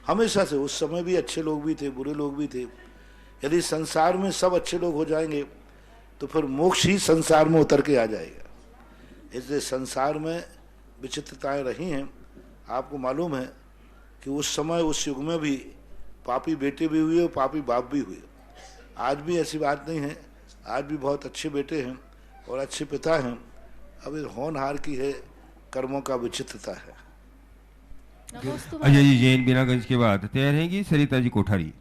हमेशा से। उस समय भी अच्छे लोग भी थे, बुरे लोग भी थे। यदि संसार में सब अच्छे लोग हो जाएंगे तो फिर मोक्ष ही संसार में उतर के आ जाएगा। इसलिए संसार में विचित्रताएं रही हैं। आपको मालूम है कि उस समय, उस युग में भी पापी बेटे भी हुए और पापी बाप भी हुए। आज भी ऐसी बात नहीं है, आज भी बहुत अच्छे बेटे हैं और अच्छे पिता हैं। अब इस होनहार की है, कर्मों का विचित्रता है। अजय जी जैन बीनागंज के बाद तैयार रहेंगी सरिता जी कोठारी।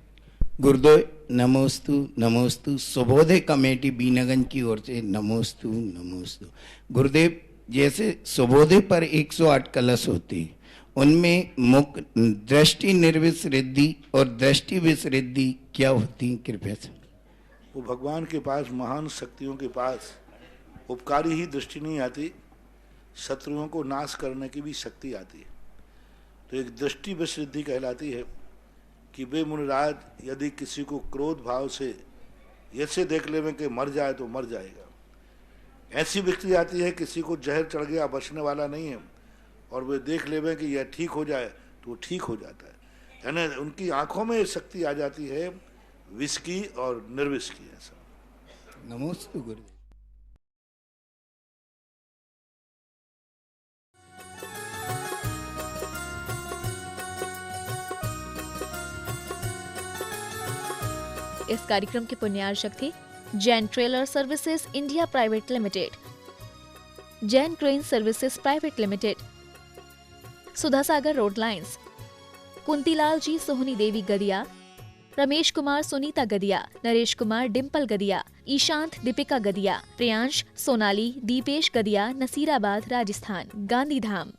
गुरुदेव नमोस्तु नमोस्तु। सुबोधय कमेटी बीनागंज की ओर से नमोस्तु नमोस्तु। गुरुदेव, जैसे सुबोधय पर 108 कलश होते हैं, उनमें मुख्य दृष्टि निर्विसृद्धि और दृष्टि विसृद्धि क्या होती है, कृपया से? वो भगवान के पास, महान शक्तियों के पास उपकारी ही दृष्टि नहीं आती, शत्रुओं को नाश करने की भी शक्ति आती है। तो एक दृष्टि विसृद्धि कहलाती है कि वे मुनिराज, यदि किसी को क्रोध भाव से ऐसे देख लेवे कि मर जाए तो मर जाएगा। ऐसी व्यक्ति आती है किसी को जहर चढ़ गया, बचने वाला नहीं है, और वे देख लेवे कि यह ठीक हो जाए तो ठीक हो जाता है। यानी उनकी आंखों में शक्ति आ जाती है, विष की और निर्विष की। ऐसा। नमोस्तु गुरुदेव। इस कार्यक्रम के पुण्यार्चक थे Jain trailer services India private limited. Jain crane services private limited, Sudha Sagar road lines, Kuntilal ji Sohni Devi Gadiya, Ramesh Kumar Sunita Gadiya, Naresh Kumar Dimple Gadiya, Ishant Deepika Gadiya, Priyansh Sonali Deepesh Gadiya, Nasirabad Rajasthan, Gandhidham.